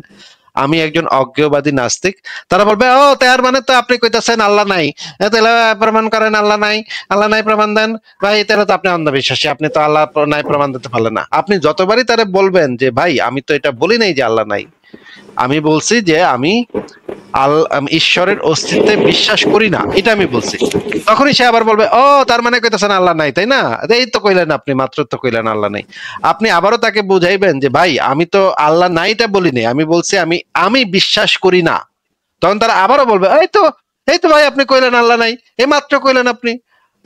আমি একজন অজ্ঞবাদী নাস্তিক, তারা বলবে ও তার মানে তো আপনি কইতাছেন আল্লাহ নাই, তাহলে প্রমাণ করেন আল্লাহ নাই, আল্লাহ নাই প্রমাণ দেন। ভাই তাহলে তো আপনি অন্ধবিশ্বাসী, আপনি তো আল্লাহ নাই প্রমাণ দিতে পারলেন না। আপনি যতবারই তারা বলবেন যে ভাই আমি তো এটা বলি নাই যে আল্লাহ নাই, আমি বলছি যে আমি ঈশ্বরের অস্তিত্বে বিশ্বাস করি না, এটা আমি বলছি, তখনই সে আবার বলবে ও তার মানে কইতাছেন আল্লাহ নাই, তাই না? এই তো কইলেন আপনি, মাত্র তো কইলেন আল্লাহ নাই। আপনি আবারও তাকে বুঝাইবেন যে ভাই আমি তো আল্লাহ নাইটা বলিনি, আমি বলছি আমি বিশ্বাস করি না। তখন তারা আবারও বলবে এই তো ভাই আপনি কইলেন আল্লাহ নাই, এই মাত্র কইলেন আপনি।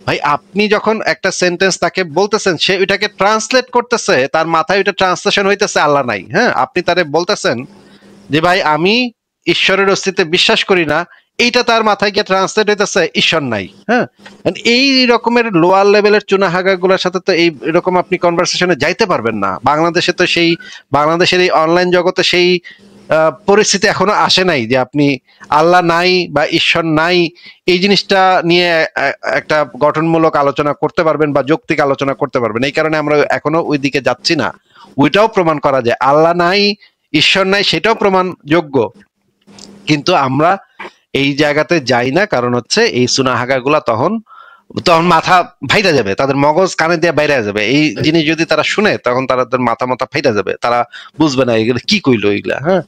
ভাই আপনি যখন একটা সেন্টেন্স তাকে বলতেছেন, সে ওইটাকে ট্রান্সলেট করতেছে, তার মাথায় ওইটা ট্রান্সলেশন হইতেছে আল্লাহ নাই। হ্যাঁ, আপনি তারে বলতেছেন যে ভাই আমি ঈশ্বরের অস্তিত্বে বিশ্বাস করি না, এইটা তার মাথায় গিয়ে ট্রান্সলেট হইতেছে ঈশ্বর নাই। হ্যাঁ, এই রকমের লোয়ার লেভেলের চুনাহাগা গুলার সাথে তো এই রকম আপনি কনভারসেশনে যাইতে পারবেন না। বাংলাদেশে তো সেই বাংলাদেশের এই অনলাইন জগতে সেই পরিস্থিতি এখনো আসে নাই যে আপনি আল্লাহ নাই বা ঈশ্বর নাই এই জিনিসটা নিয়ে একটা গঠনমূলক আলোচনা করতে পারবেন বা যৌক্তিক আলোচনা করতে পারবেন। এই কারণে আমরা এখনো ওই দিকে যাচ্ছি না। ওইটাও প্রমাণ করা যায়, আল্লাহ নাই ঈশ্বর নাই সেটাও প্রমাণযোগ্য, কিন্তু আমরা এই জায়গাতে যাই না। কারণ হচ্ছে এই সুনাহাগা গুলা তখন মাথা ফাইটা যাবে, তাদের মগজ কানে দিয়ে বাইরে যাবে। এই জিনিস যদি তারা শুনে তখন তাদের মাথা ফাইটা যাবে, তারা বুঝবে না এগুলো কি কইলো এগুলা। হ্যাঁ,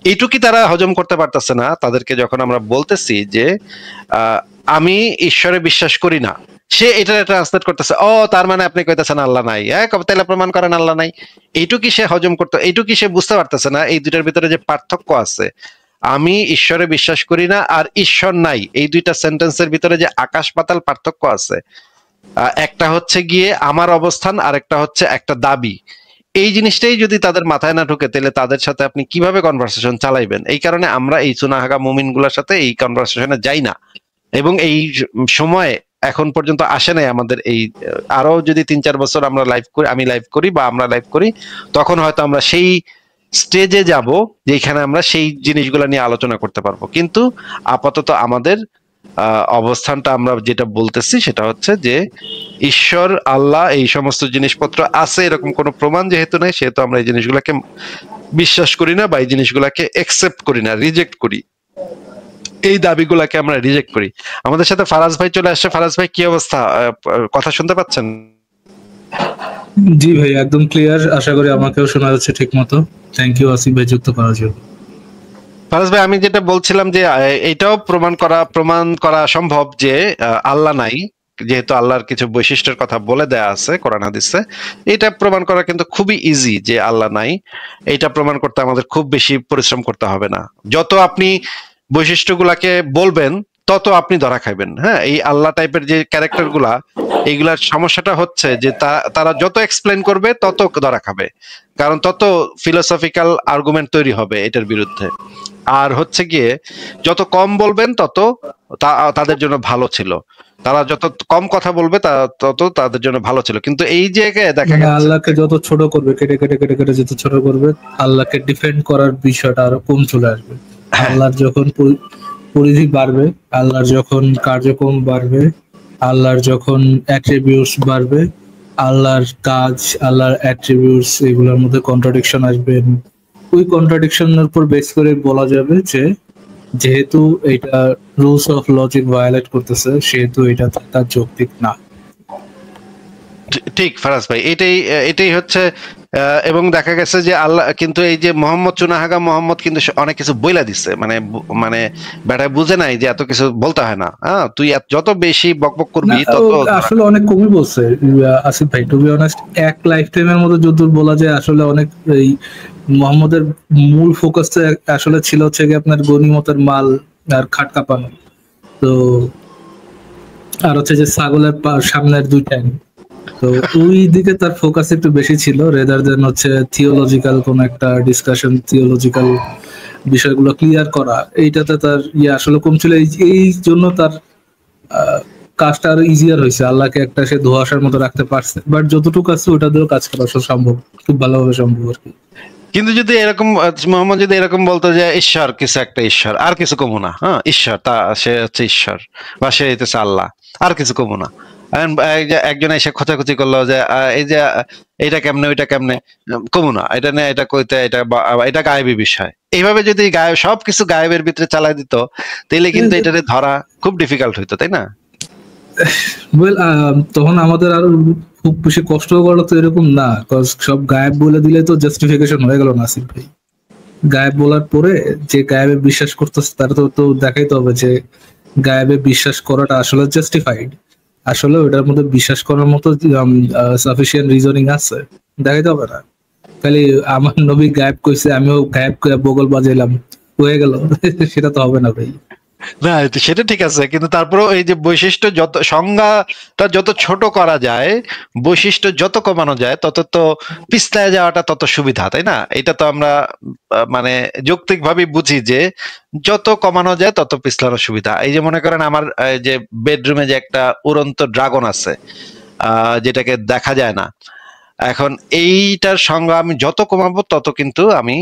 এইটুকুই তারা হজম করতে পারতেছে না। তাদেরকে যখন আমরা বলতেছি যে আমি ঈশ্বরে বিশ্বাস করি না, সে এটা ট্রান্সলেট করতেছে ও তার মানে আপনি কইতেছেন আল্লাহ নাই, হ্যাঁ তাহলে প্রমাণ করেন আল্লাহ নাই। এইটুকুই সে হজম করতে, এইটুকুই সে বুঝতে পারতেছে না এই দুইটার ভিতরে যে পার্থক্য আছে। আমি ঈশ্বরে বিশ্বাস করি না আর ঈশ্বর নাই, এই দুইটা সেন্টেন্সের ভিতরে যে আকাশ পাতাল পার্থক্য আছে। একটা হচ্ছে গিয়ে আমার অবস্থান, আর একটা হচ্ছে একটা দাবি। এই জিনিসটাই যদি তাদের মাথায় না ঢুকে, তাহলে তাদের সাথে আপনি কিভাবে কনভারসেশন চালাইবেন? এই কারণে আমরা এই চুনাহাগা মুমিন গুলার সাথে এই কনভারসেশনে যাই না, এবং এই সময় এখন পর্যন্ত আসে নাই আমাদের। এই আরো যদি 3-4 বছর আমরা লাইভ করি, আমি লাইভ করি বা আমরা লাইভ করি, তখন হয়তো আমরা সেই স্টেজে যাব যেখানে আমরা সেই জিনিসগুলো নিয়ে আলোচনা করতে পারবো। কিন্তু আপাতত আমাদের অবস্থানটা আমরা যেটা বলতেছি সেটা হচ্ছে যে ঈশ্বর আল্লাহ এই সমস্ত জিনিসপত্র আছে, এরকম কোনো প্রমাণ যেহেতু নেই, সেহেতু আমরা এই জিনিসগুলোকে বিশ্বাস করি না বা এই জিনিসগুলোকে একসেপ্ট করি না, রিজেক্ট করি। এই দাবিগুলোকে আমরা রিজেক্ট করি। আমাদের সাথে ফারাজ ভাই চলে আসছে। ফারাজ ভাই কি অবস্থা, কথা শুনতে পাচ্ছেন? জি ভাই একদম ক্লিয়ার, আশা করি আমাকেও শোনা যাচ্ছে ঠিক মতো। থ্যাংক ইউ আসিফ ভাই যুক্ত করার জন্য। ফারাজ ভাই আমি যেটা বলছিলাম যে এটাও প্রমাণ করা সম্ভব যে আল্লাহ নাই, যেহেতু আল্লাহর কিছু বৈশিষ্ট্যের কথা বলে দেয়া আছে কোরআন হাদিসে। এটা প্রমাণ করা কিন্তু খুবই ইজি যে আল্লাহ নাই। এটা প্রমাণ করতে আমাদের খুব বেশি পরিশ্রম করতে হবে না। যত আপনি বৈশিষ্ট্যগুলাকে বলবেন তত আপনি ধরা খাইবেন। হ্যাঁ, এই আল্লাহ টাইপের যে ক্যারেক্টার গুলা, এইগুলার সমস্যাটা হচ্ছে যে তারা যত এক্সপ্লেন করবে তত ধরা খাবে, কারণ তত ফিলোসফিক্যাল আর্গুমেন্ট তৈরি হবে এটার বিরুদ্ধে। আর হচ্ছে গিয়ে যত কম বলবেন তত তাদের জন্য ভালো ছিল, তারা যত কম কথা বলবে তত তাদের জন্য ভালো ছিল। কিন্তু এই জায়গায় দেখা গেছে আল্লাহকে যত ছোট করবে, কেটে কেটে কেটে কেটে যত ছোট করবে, আল্লাহকে ডিফেন্ড করার বিষয়টা আরো কম চলে আসবে। আল্লাহর যখন পরিধি বাড়বে, আল্লাহর যখন কার্যক্রম বাড়বে, আল্লাহর যখন অ্যাট্রিবিউটস বাড়বে, আল্লাহর কাজ, আল্লাহর অ্যাট্রিবিউটস, এগুলোর মধ্যে কন্ট্রাডিকশন আসবে। ওই কন্ট্রাডিকশনের উপর বেস করে বলা যাবে যে যেহেতু এটা রুলস অফ লজিক ভায়োলেট করতেছে, সেহেতু এটা তার যৌক্তিক না। ঠিক ফারাজ ভাই, এটাই হচ্ছে। এবং দেখা গেছে যে আল্লাহ কিন্তু এই যে মোহাম্মদ চুনাহাগা মোহাম্মদ কিন্তু অনেক কিছু বইলা দিচ্ছে, মানে বেটা বুঝে নাই যে এত কিছু বলতে হয় না। হ্যাঁ, তুই যত বেশি বকবক করবি তত আসলে অনেক কমই বলছে আসিফ ভাই। টু বি অনেস্ট, এক লাইফ টাইমের মধ্যে যদি বলা যায় আসলে অনেক, এই মোহাম্মদের মূল ফোকাসটা আসলে ছিল হচ্ছে কি আপনার গনিমতের মাল আর খাট কাঁপানো, তো আর হচ্ছে যে ছাগলের সামনের দুই টাইম, তো ওই দিকে তার ফোকাস একটু বেশি ছিল রেদার দেন হচ্ছে থিওলজিক্যাল কোন একটা ডিসকাশন, থিওলজিক্যাল বিষয়গুলো ক্লিয়ার করা, এইটাতে তার আসলে কম ছিল। এই জন্য তার কাজটা আরো ইজিয়ার হয়েছে, আল্লাহকে একটা সে ধোঁয়াশার মতো রাখতে পারছে। বাট যতটুকু আছে ওটা দিয়েও কাজ করা সম্ভব, খুব ভালোভাবে সম্ভব আর কি। কিন্তু যদি এরকম মোহাম্মদ যদি এরকম বলতো যে ঈশ্বর কিছু একটা ঈশ্বর আর কিছু কমু না, হ্যাঁ ঈশ্বর, তা সে হচ্ছে ঈশ্বর বা সে হইতেছে আল্লাহ, আর কিছু কমু না। একজন এসে খোঁচাখুচি করলো যে এই যে এইটা কেমনে ওইটা কেমনে, কমু না, এটা নিয়ে এটা কইতে, এটা গায়েবী বিষয়। এইভাবে যদি গায়েব সবকিছু গায়েবের ভিতরে চালাই দিত, তাহলে কিন্তু এটারে ধরা খুব ডিফিকাল্ট হইতো, তাই না? তখন আমাদের আরো খুব বেশি কষ্ট করা তো এরকম না, সব গায়েব বলে দিলে তো জাস্টিফিকেশন হয়ে গেল নাসিব ভাই। গায়েব বলার পরে যে গায়েবে বিশ্বাস করতেছে তার তো দেখাইতে হবে যে গায়েবে বিশ্বাস করাটা আসলে জাস্টিফাইড, আসলে ওটার মধ্যে বিশ্বাস করার মতো সাফিসিয়েন্ট রিজনিং আছে, দেখাইতে হবে না। খালি আমার নবী গায়েব কইছে আমিও গায়েব করে বগল বাজাইলাম হয়ে গেল, সেটা তো হবে না ভাই। না সেটা ঠিক আছে, কিন্তু তারপরেও এই যে বৈশিষ্ট্য যত সংজ্ঞাটা যত ছোট করা যায়, বৈশিষ্ট্য যত কমানো যায়, তত তো পিছলায় যাওয়াটা তত সুবিধা, তাই না? এটা তো আমরা মানে যৌক্তিক ভাবে বুঝি যে যত কমানো যায় তত পিছলানো সুবিধা। এই যে মনে করেন আমার যে বেডরুমে যে একটা উড়ন্ত ড্রাগন আছে, যেটাকে দেখা যায় না, এখন এইটার সংজ্ঞা আমি যত কমাবো তত কিন্তু আমি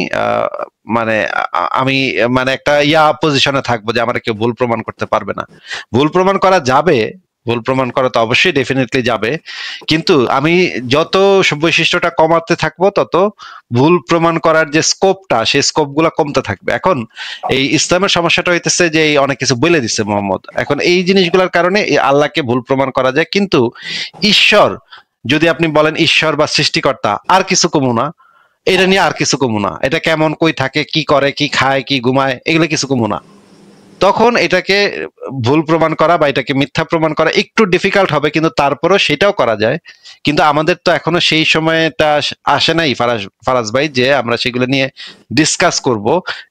মানে একটা পজিশনে থাকবো যে আমার কেউ ভুল প্রমাণ করতে পারবে না। ভুল প্রমাণ করা যাবে, ভুল প্রমাণ করা তো অবশ্যই ডেফিনেটলি যাবে, কিন্তু আমি যত বৈশিষ্ট্যটা কমাতে থাকবো তত ভুল প্রমাণ করার যে স্কোপটা, সেই স্কোপ গুলা কমতে থাকবে। এখন এই ইসলামের সমস্যাটা হইতেছে যে অনেক কিছু বলে দিচ্ছে মোহাম্মদ, এখন এই জিনিসগুলোর কারণে আল্লাহকে ভুল প্রমাণ করা যায়, কিন্তু ঈশ্বর যদি আপনি বলেন ঈশ্বর বা সৃষ্টিকর্তা, আর কিছু কমু না, এটা নিয়ে আর কিছু কমু না, এটা কেমন, কই থাকে, কি করে, কি খায়, কি ঘুমায়, এগুলো কিছু কমু না, তখন এটাকে ভুল প্রমাণ করা বা এটাকে মিথ্যা প্রমাণ করা একটু ডিফিকাল্ট হবে, কিন্তু তারপরও সেটাও করা যায়। কিন্তু আমাদের তো এখনো সেই সময়টা আসে নাই ফারাজ ভাই যে আমরা সেগুলো নিয়ে ডিসকাস করব,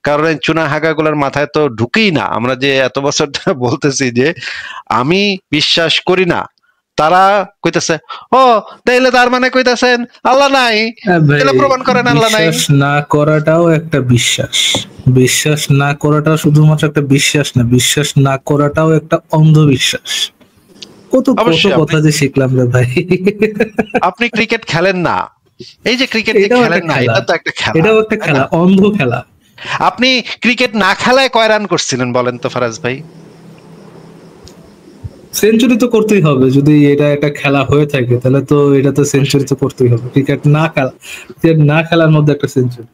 কারণ চুনা হাগাগুলোর মাথায় তো ঢুকেই না। আমরা যে এত বছর বলতেছি যে আমি বিশ্বাস করি না, তারা কইতেছে ও তাইলে তার মানে কইতেছেন আল্লাহ নাই, তাহলে প্রমাণ করেন আল্লাহ নাই। বিশ্বাস না করাটাও একটা বিশ্বাস, বিশ্বাস না করাটাও শুধুমাত্র একটা বিশ্বাস না, বিশ্বাস না করাটাও একটা অন্ধবিশ্বাস। কত কত কথা যে শিখলাম রে ভাই। আপনি ক্রিকেট খেলেন না, এই যে ক্রিকেট খেলেন না, এটা তো একটা খেলা, এটাও একটা খেলা, অন্ধ খেলা। আপনি ক্রিকেট না খেলায় কয় রান করছিলেন বলেন তো ফারাজ ভাই? সেঞ্চুরি তো করতেই হবে, যদি এটা একটা খেলা হয়ে থাকে তাহলে তো এটা তো সেঞ্চুরি তো করতেই হবে। ক্রিকেট না খেলার মধ্যে একটা সেঞ্চুরি।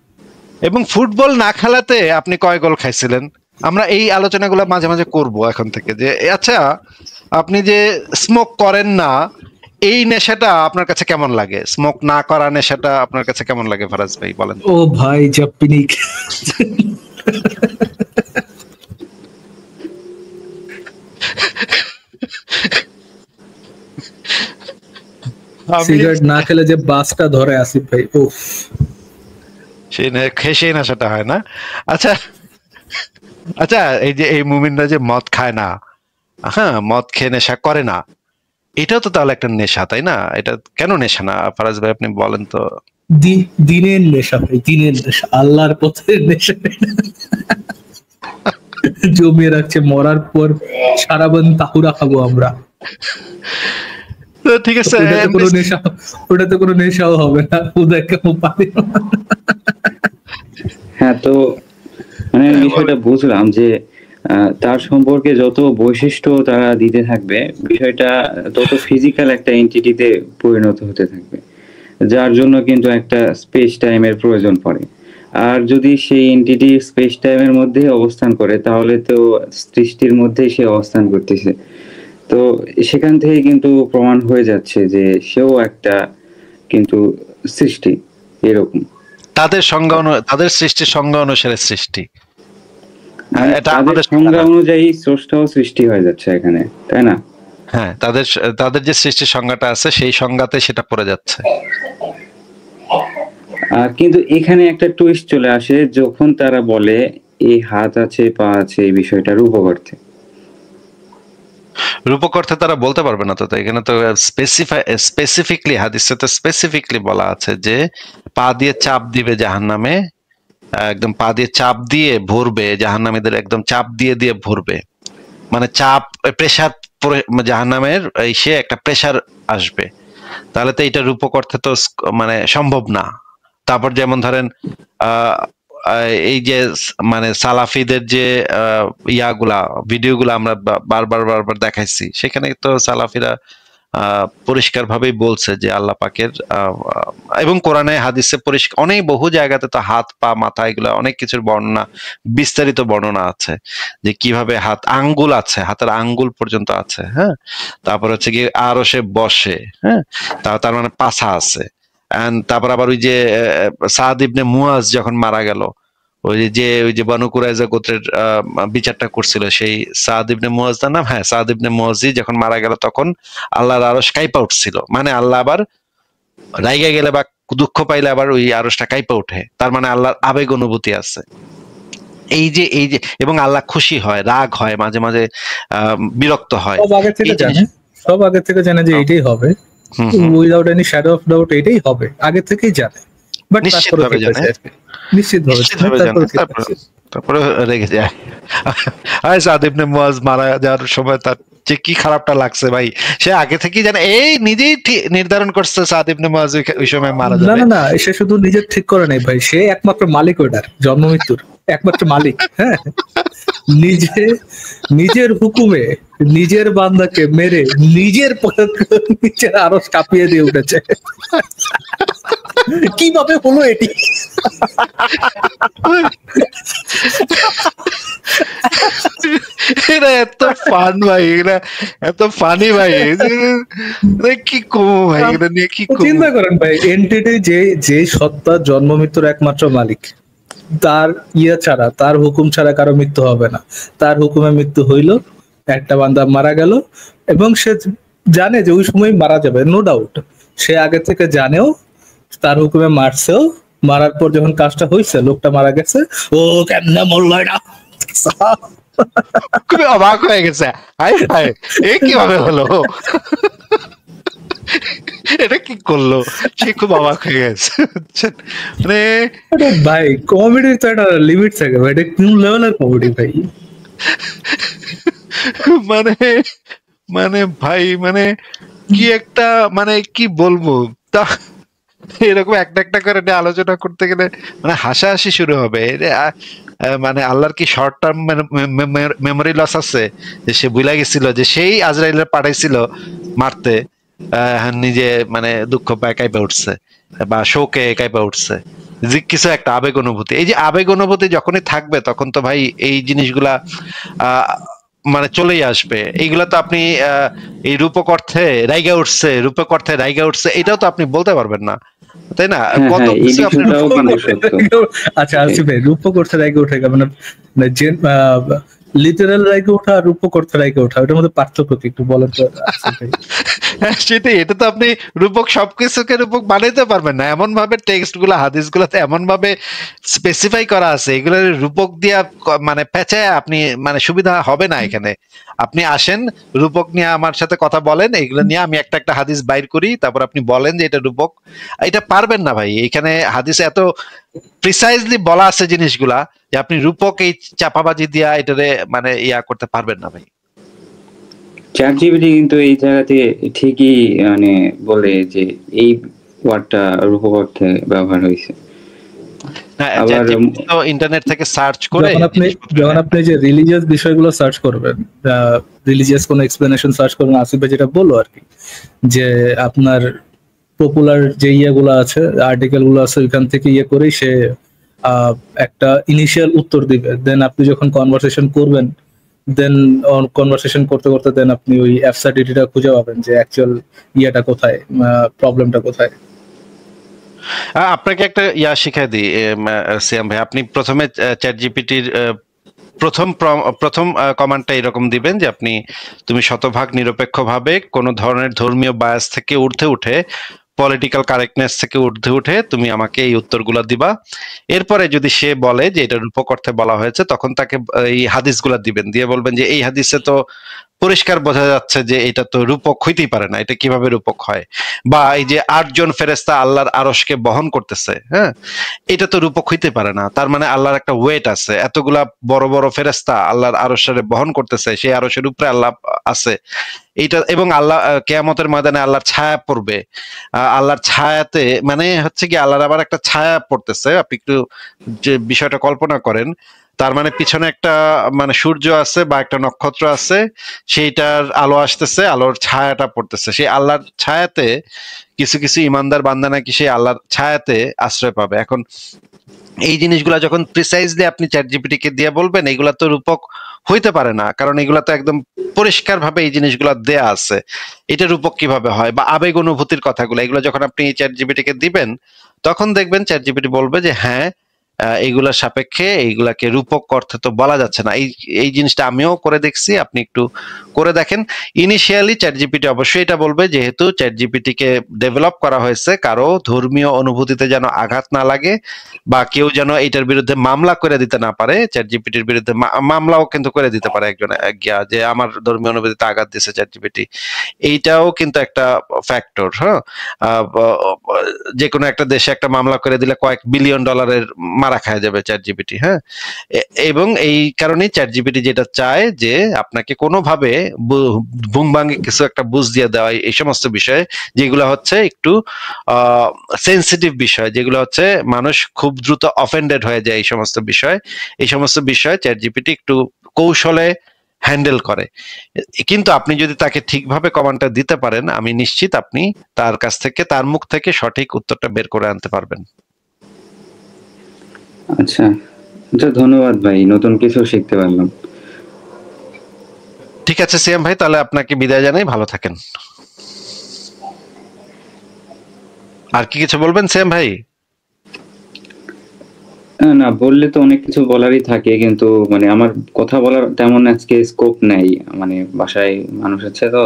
এবং ফুটবল না খেলাতে আপনি কয় গোল খাইছিলেন? আমরা এই আলোচনাগুলো মাঝে মাঝে করব এখন থেকে, যে আচ্ছা আপনি যে স্মোক করেন না, এই নেশাটা আপনার কাছে কেমন লাগে? স্মোক না করা নেশাটা আপনার কাছে কেমন লাগে ফারাজ ভাই বলেন? ও ভাই জাপিনিক সিগারেট না খেলে যে বাসটা ধরে আসিফ ভাই, উফ, সেই নেশাটা হয় না। আচ্ছা আচ্ছা, এই যে এই মুমিনরা যে মদ খায় না, হ্যাঁ মদ খেয়ে নেশা করে না, এটাও তো তাহলে একটা নেশা, তাই না? এটা কেন নেশা না ফারাজ ভাই আপনি বলেন তো? দিনের নেশা ভাই, দিনের নেশা, আল্লাহর পথের নেশা। জমিয়ে রাখছে, মরার পর সারাবন তাহুরা খাবো আমরা। ঠিক আছে, ওটাতে কোনো নেশাও হবে না। হ্যাঁ, তো মানে বিষয়টা বুঝলাম যে তার সম্পর্কে যত বৈশিষ্ট্য তারা দিতে থাকবে, বিষয়টা তত ফিজিক্যাল একটা এন্টিটিতে পরিণত হতে থাকবে, যার জন্য কিন্তু একটা স্পেস টাইমের প্রয়োজন পড়ে। আর যদি সেই এন্টিটি স্পেস টাইমের মধ্যে অবস্থান করে, তাহলে তো সৃষ্টির মধ্যেই সে অবস্থান করতেছে। তো সেখান থেকে কিন্তু প্রমাণ হয়ে যাচ্ছে যে সেও একটা কিন্তু সৃষ্টি, এরকম তাদের সংজ্ঞা, তাদের সৃষ্টির সংজ্ঞা অনুসারে সৃষ্টি, এটা আমাদের সংজ্ঞা অনুযায়ী স্রষ্টাও সৃষ্টি হয়ে যাচ্ছে এখানে, তাই না? হ্যাঁ, তাদের যে সৃষ্টির সংজ্ঞাটা আছে সেই সংজ্ঞাতে সেটা পড়ে যাচ্ছে। কিন্তু এখানে একটা টুইস্ট চলে আসে যখন তারা বলে এই হাত আছে, পা আছে, এই বিষয়টা রূপক অর্থে। রূপক অর্থে তারা বলতে পারবে না, তো এখানে তো স্পেসিফিকলি হাদিসে তো স্পেসিফিকলি বলা আছে যে পা দিয়ে চাপ দিবে জাহান্নামে, একদম পা দিয়ে চাপ দিয়ে ভরবে জাহান্নামীদের, একদম চাপ দিয়ে দিয়ে ভরবে, মানে চাপ, প্রেসার জাহান্নামের সে একটা প্রেসার আসবে। তাহলে তো এটা রূপক অর্থে তো মানে সম্ভব না। তারপর যেমন ধরেন এই যে মানে সালাফিদের যে ইয়াগুলা ভিডিওগুলা আমরা বারবার দেখাইছি, সেখানে তো সালাফিরা পরিষ্কার ভাবেই বলছে যে আল্লাহ পাকের এবং কোরআনে হাদিসে পরিষ্কার অনেক বহু জায়গাতে তো হাত পা মাথা এগুলো অনেক কিছুর বর্ণনা, বিস্তারিত বর্ণনা আছে যে কিভাবে হাত আঙ্গুল আছে, হাতের আঙ্গুল পর্যন্ত আছে। হ্যাঁ, তারপর হচ্ছে কি আরো সে বসে, হ্যাঁ, তার মানে পাছা আছে। তারপর আবার ওই যে সাদ ইবনে মুয়াজ যখন মারা গেল, ওই যে বানু কুরাইজা গোত্রের বিচারটা করছিল সেই সাদ ইবনে মুয়াজ তার নাম, হ্যাঁ সাদ ইবনে মুয়াজি যখন মারা গেল তখন আল্লাহর আরশ কাঁপা উঠছিল, মানে আল্লাহ আবার রাইগা গেলে বা দুঃখ পাইলে আবার ওই আরশটা কাঁপা ওঠে, তার মানে আল্লাহর আবেগ অনুভূতি আছে। এই যে এবং আল্লাহ খুশি হয়, রাগ হয়, মাঝে মাঝে বিরক্ত হয়। সব আগে থেকে জানে যে এইটাই হবে, without any shadow of doubt এইটাই হবে, আগে থেকেই জানে, বাট নিশ্চিতভাবে জানে, তারপরে রেগে যায়। সাদ ইবনে মুয়াজ মারা যাওয়ার সময় তার যে কি খারাপটা লাগছে ভাই, সে আগে থেকেই জানে, এই নিজেই নির্ধারণ করছে সাদ ইবনে মুয়াজ ওই সময় মারা যাবে। না সে শুধু নিজের ঠিক করে নাই ভাই, সে একমাত্র মালিক ওটার, জন্ম মৃত্যুর একমাত্র মালিক। হ্যাঁ, নিজের হুকুমে নিজের বান্দাকে মেরে নিজের আরশ কাঁপিয়ে দিয়ে উঠেছে। কিভাবে হলো এটি? এটা এত ফান ভাই, এটা এত ফানি ভাই, কি কম ভাই, এটা নিয়ে কি চিন্তা করেন ভাই, এন্টিটি যে সত্তা জন্ম মৃত্যুর একমাত্র মালিক, তার ছাড়া, তার হুকুম ছাড়া কারো মৃত্যু হবে না, তার হুকুমে মৃত্যু হইল, একটা বান্দা মারা গেল এবং সে জানে যে ওই সময় মারা যাবে, নো ডাউট, সে আগে থেকে জানেও, তার হুকুমে মারছেও, মারার পর যখন কাজটা হয়েছে, লোকটা মারা গেছে, ও কেমনে মরল এটা খুবই অবাক হয়ে গেছে, কিভাবে হলো, এটা কি করলো, সে খুব অবাক হয়ে গেছে। মানে ভাই কমেডির তো একটা লিমিট থাকে ভাই, এটা কোন লেভেলের কমেডি ভাই, মানে ভাই মানে কি একটা, মানে কি বলবো, তা এরকম একটা করে আলোচনা করতে গেলে মানে হাসাহাসি শুরু হবে। মানে আল্লাহর কি শর্ট টার্ম মেমোরি লস আছে, যে সে ভুলে গেছিল যে সেই আজরাইলের পাঠাইছিল মারতে, নিজে মানে দুঃখ পায় কাঁপে উঠছে বা শোকে কাঁপে উঠছে, যে কিছু একটা আবেগ অনুভূতি। এই যে আবেগ অনুভূতি যখনই থাকবে তখন তো ভাই এই জিনিসগুলা মানে চলেই আসবে। এইগুলা তো আপনি এই রূপক অর্থে রাইগা উঠছে এটাও তো আপনি বলতে পারবেন না, তাই না? কত কিছু আপনি আচ্ছা আসিফ ভাই, রূপক অর্থে রাইগা ওঠে মানে লিটারাল রাইগা ওঠা আর রূপক অর্থে রাইগা ওঠা, ওটার মধ্যে পার্থক্য কি একটু বলেন তো আসিফ ভাই? সেটাই, এটা তো আপনি রূপক সবকিছুকে রূপক বানাইতে পারবেন না, এমন ভাবে টেক্সট গুলা হাদিস গুলাতে এমন ভাবে স্পেসিফাই করা আছে, এগুলো রূপক দিয়া মানে পেঁচায় আপনি মানে সুবিধা হবে না। এখানে আপনি আসেন, রূপক নিয়ে আমার সাথে কথা বলেন, এগুলো নিয়ে আমি একটা হাদিস বাইর করি, তারপর আপনি বলেন যে এটা রূপক, এটা পারবেন না ভাই। এখানে হাদিসে এত প্রিসাইজলি বলা আছে জিনিসগুলা যে আপনি রূপক এই চাপাবাজি দিয়া এটারে মানে ইয়া করতে পারবেন না ভাই। চ্যাটজিপিটি কিন্তু এই জায়গাতে ঠিকই মানে বলে যে এই ওয়ার্ডটা রূপক অর্থে ব্যবহার হয়েছে। ইন্টারনেট থেকে সার্চ করে যখন আপনি যে রিলিজিয়াস বিষয়গুলো সার্চ করবেন, রিলিজিয়াস কোনো এক্সপ্লেনেশন সার্চ করবেন, আসিফ ভাই যেটা বললো আর কি, যে আপনার পপুলার যে ইয়েগুলো আছে, আর্টিকেল গুলো আছে, ওইখান থেকে ইয়ে করেই সে একটা ইনিশিয়াল উত্তর দিবে। দেন আপনি যখন কনভারসেশন করবেন, দেন কনভারসেশন করতে করতে দেন আপনি ওই অ্যাবসার্ডিটিটা খুঁজে পাবেন যে অ্যাকচুয়াল ইয়েটা কোথায়, প্রবলেমটা কোথায়। আপনাকে একটা ইয়া শিখাই দিই সিয়াম ভাই, আপনি প্রথমে চ্যাটজিপিটির প্রথম কমান্ডটা এরকম দিবেন যে তুমি শতভাগ নিরপেক্ষভাবে কোনো ধরনের ধর্মীয় বায়াস থেকে উঠে পলিটিক্যাল কারেক্টনেস থেকে উঠে তুমি আমাকে এই উত্তরগুলো দিবা। এরপরে যদি সে বলে যে এটা রূপক অর্থে বলা হয়েছে, তখন তাকে এই হাদিসগুলা দিবেন, দিয়ে বলবেন যে এই হাদিসে তো পরিষ্কার বোঝা যাচ্ছে যে এটা তো রূপক হইতেই পারে না, এটা কিভাবে রূপক হয়? বা এই যে 8 জন ফেরেশতা আল্লাহর আরশকে বহন করতেছে, হ্যাঁ, এটা তো রূপক হইতে পারে না। তার মানে আল্লাহর একটা ওয়েট আছে, এতগুলা বড় বড় ফেরেশতা আল্লাহর আরশের বহন করতেছে, সেই আরশের উপরে আল্লাহ আছে এইটা। এবং আল্লাহ কিয়ামতের ময়দানে আল্লাহর ছায়া পড়বে, আল্লাহর ছায়াতে মানে হচ্ছে কি আল্লাহর আবার একটা ছায়া পড়তেছে। আপনি একটু যে বিষয়টা কল্পনা করেন, তার মানে পিছনে একটা মানে সূর্য আছে বা একটা নক্ষত্র আছে, সেইটার আলো আসতেছে, আলোর ছায়াটা পড়তেছে, সেই আল্লাহর ছায়াতে কিছু কিছু ইমানদার বান্দা নাকি সেই আল্লাহর ছায়াতে আশ্রয় পাবে। এখন এই জিনিসগুলা যখন প্রিসাইজলি আপনি চ্যাট জিপিটি কে দিয়ে বলবেন, এগুলা তো রূপক হইতে পারে না, কারণ এগুলা তো একদম পরিষ্কার ভাবে এই জিনিসগুলা দেয়া আছে। এটা রূপক কিভাবে হয়? বা আবেগ অনুভূতির কথাগুলো, এগুলো যখন আপনি চ্যাট জিপিটি কে দিবেন, তখন দেখবেন চ্যাট জিপিটি বলবে যে হ্যাঁ, এইগুলার সাপেক্ষে এইগুলাকে রূপক অর্থে তো বলা যাচ্ছে না। এই জিনিসটা আমিও করে দেখছি, আপনি একটু করে দেখেন। ইনিশিয়ালি চ্যাট জিপিটি অবশ্যই এটা বলবে, যেহেতু চ্যাট জিপিটি কে ডেভেলপ করা হয়েছে কারো ধর্মীয় অনুভূতিতে যেন আঘাত না লাগে, বা কেউ যেন এইটার বিরুদ্ধে মামলা করে দিতে না পারে। চ্যাট জিপিটির বিরুদ্ধে মামলাও কিন্তু করে দিতে পারে একজন গিয়া, যে আমার ধর্মীয় অনুভূতিতে আঘাত দিছে চ্যাট জিপিটি। এইটাও কিন্তু একটা ফ্যাক্টর। হ্যাঁ, যে কোনো একটা দেশে একটা মামলা করে দিলে কয়েক বিলিয়ন ডলারের মারা খায় যাবে চ্যাট জিপিটি। হ্যাঁ, এবং এই কারণেই চ্যাট জিপিটি যেটা চায় যে আপনাকে কোনোভাবে বুংবাঙ্গে কিছু একটা বুঝ দিয়ে দেওয়া, এই সমস্ত বিষয়ে যেগুলো হচ্ছে একটু সেন্সিটিভ বিষয়, যেগুলো হচ্ছে মানুষ খুব দ্রুত অফেন্ডেড হয়ে যায়, এই সমস্ত বিষয় চ্যাট জিপিটি একটু কৌশলে হ্যান্ডেল করে। কিন্তু আপনি যদি তাকে ঠিকভাবে কমান্ডটা দিতে পারেন, আমি নিশ্চিত আপনি তার কাছ থেকে, তার মুখ থেকে সঠিক উত্তরটা বের করে আনতে পারবেন। আচ্ছা, ধন্যবাদ ভাই, নতুন কিছু শিখতে পারলাম। ঠিক আছে সিয়াম ভাই, তাহলে আপনাকে বিদায় জানাই, ভালো থাকেন। আর কি কিছু বলবেন সিয়াম ভাই? না, বললে তো অনেক কিছু বলারই থাকে, কিন্তু মানে আমার কথা বলার তেমন আজকে স্কোপ নেই, মানে বাসায় মানুষ আছে তো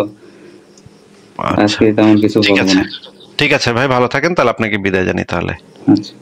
আজকে তেমন কিছু বলবো না। ঠিক আছে ভাই, ভালো থাকেন, তাহলে আপনাকে বিদায় জানাই তাহলে। আচ্ছা।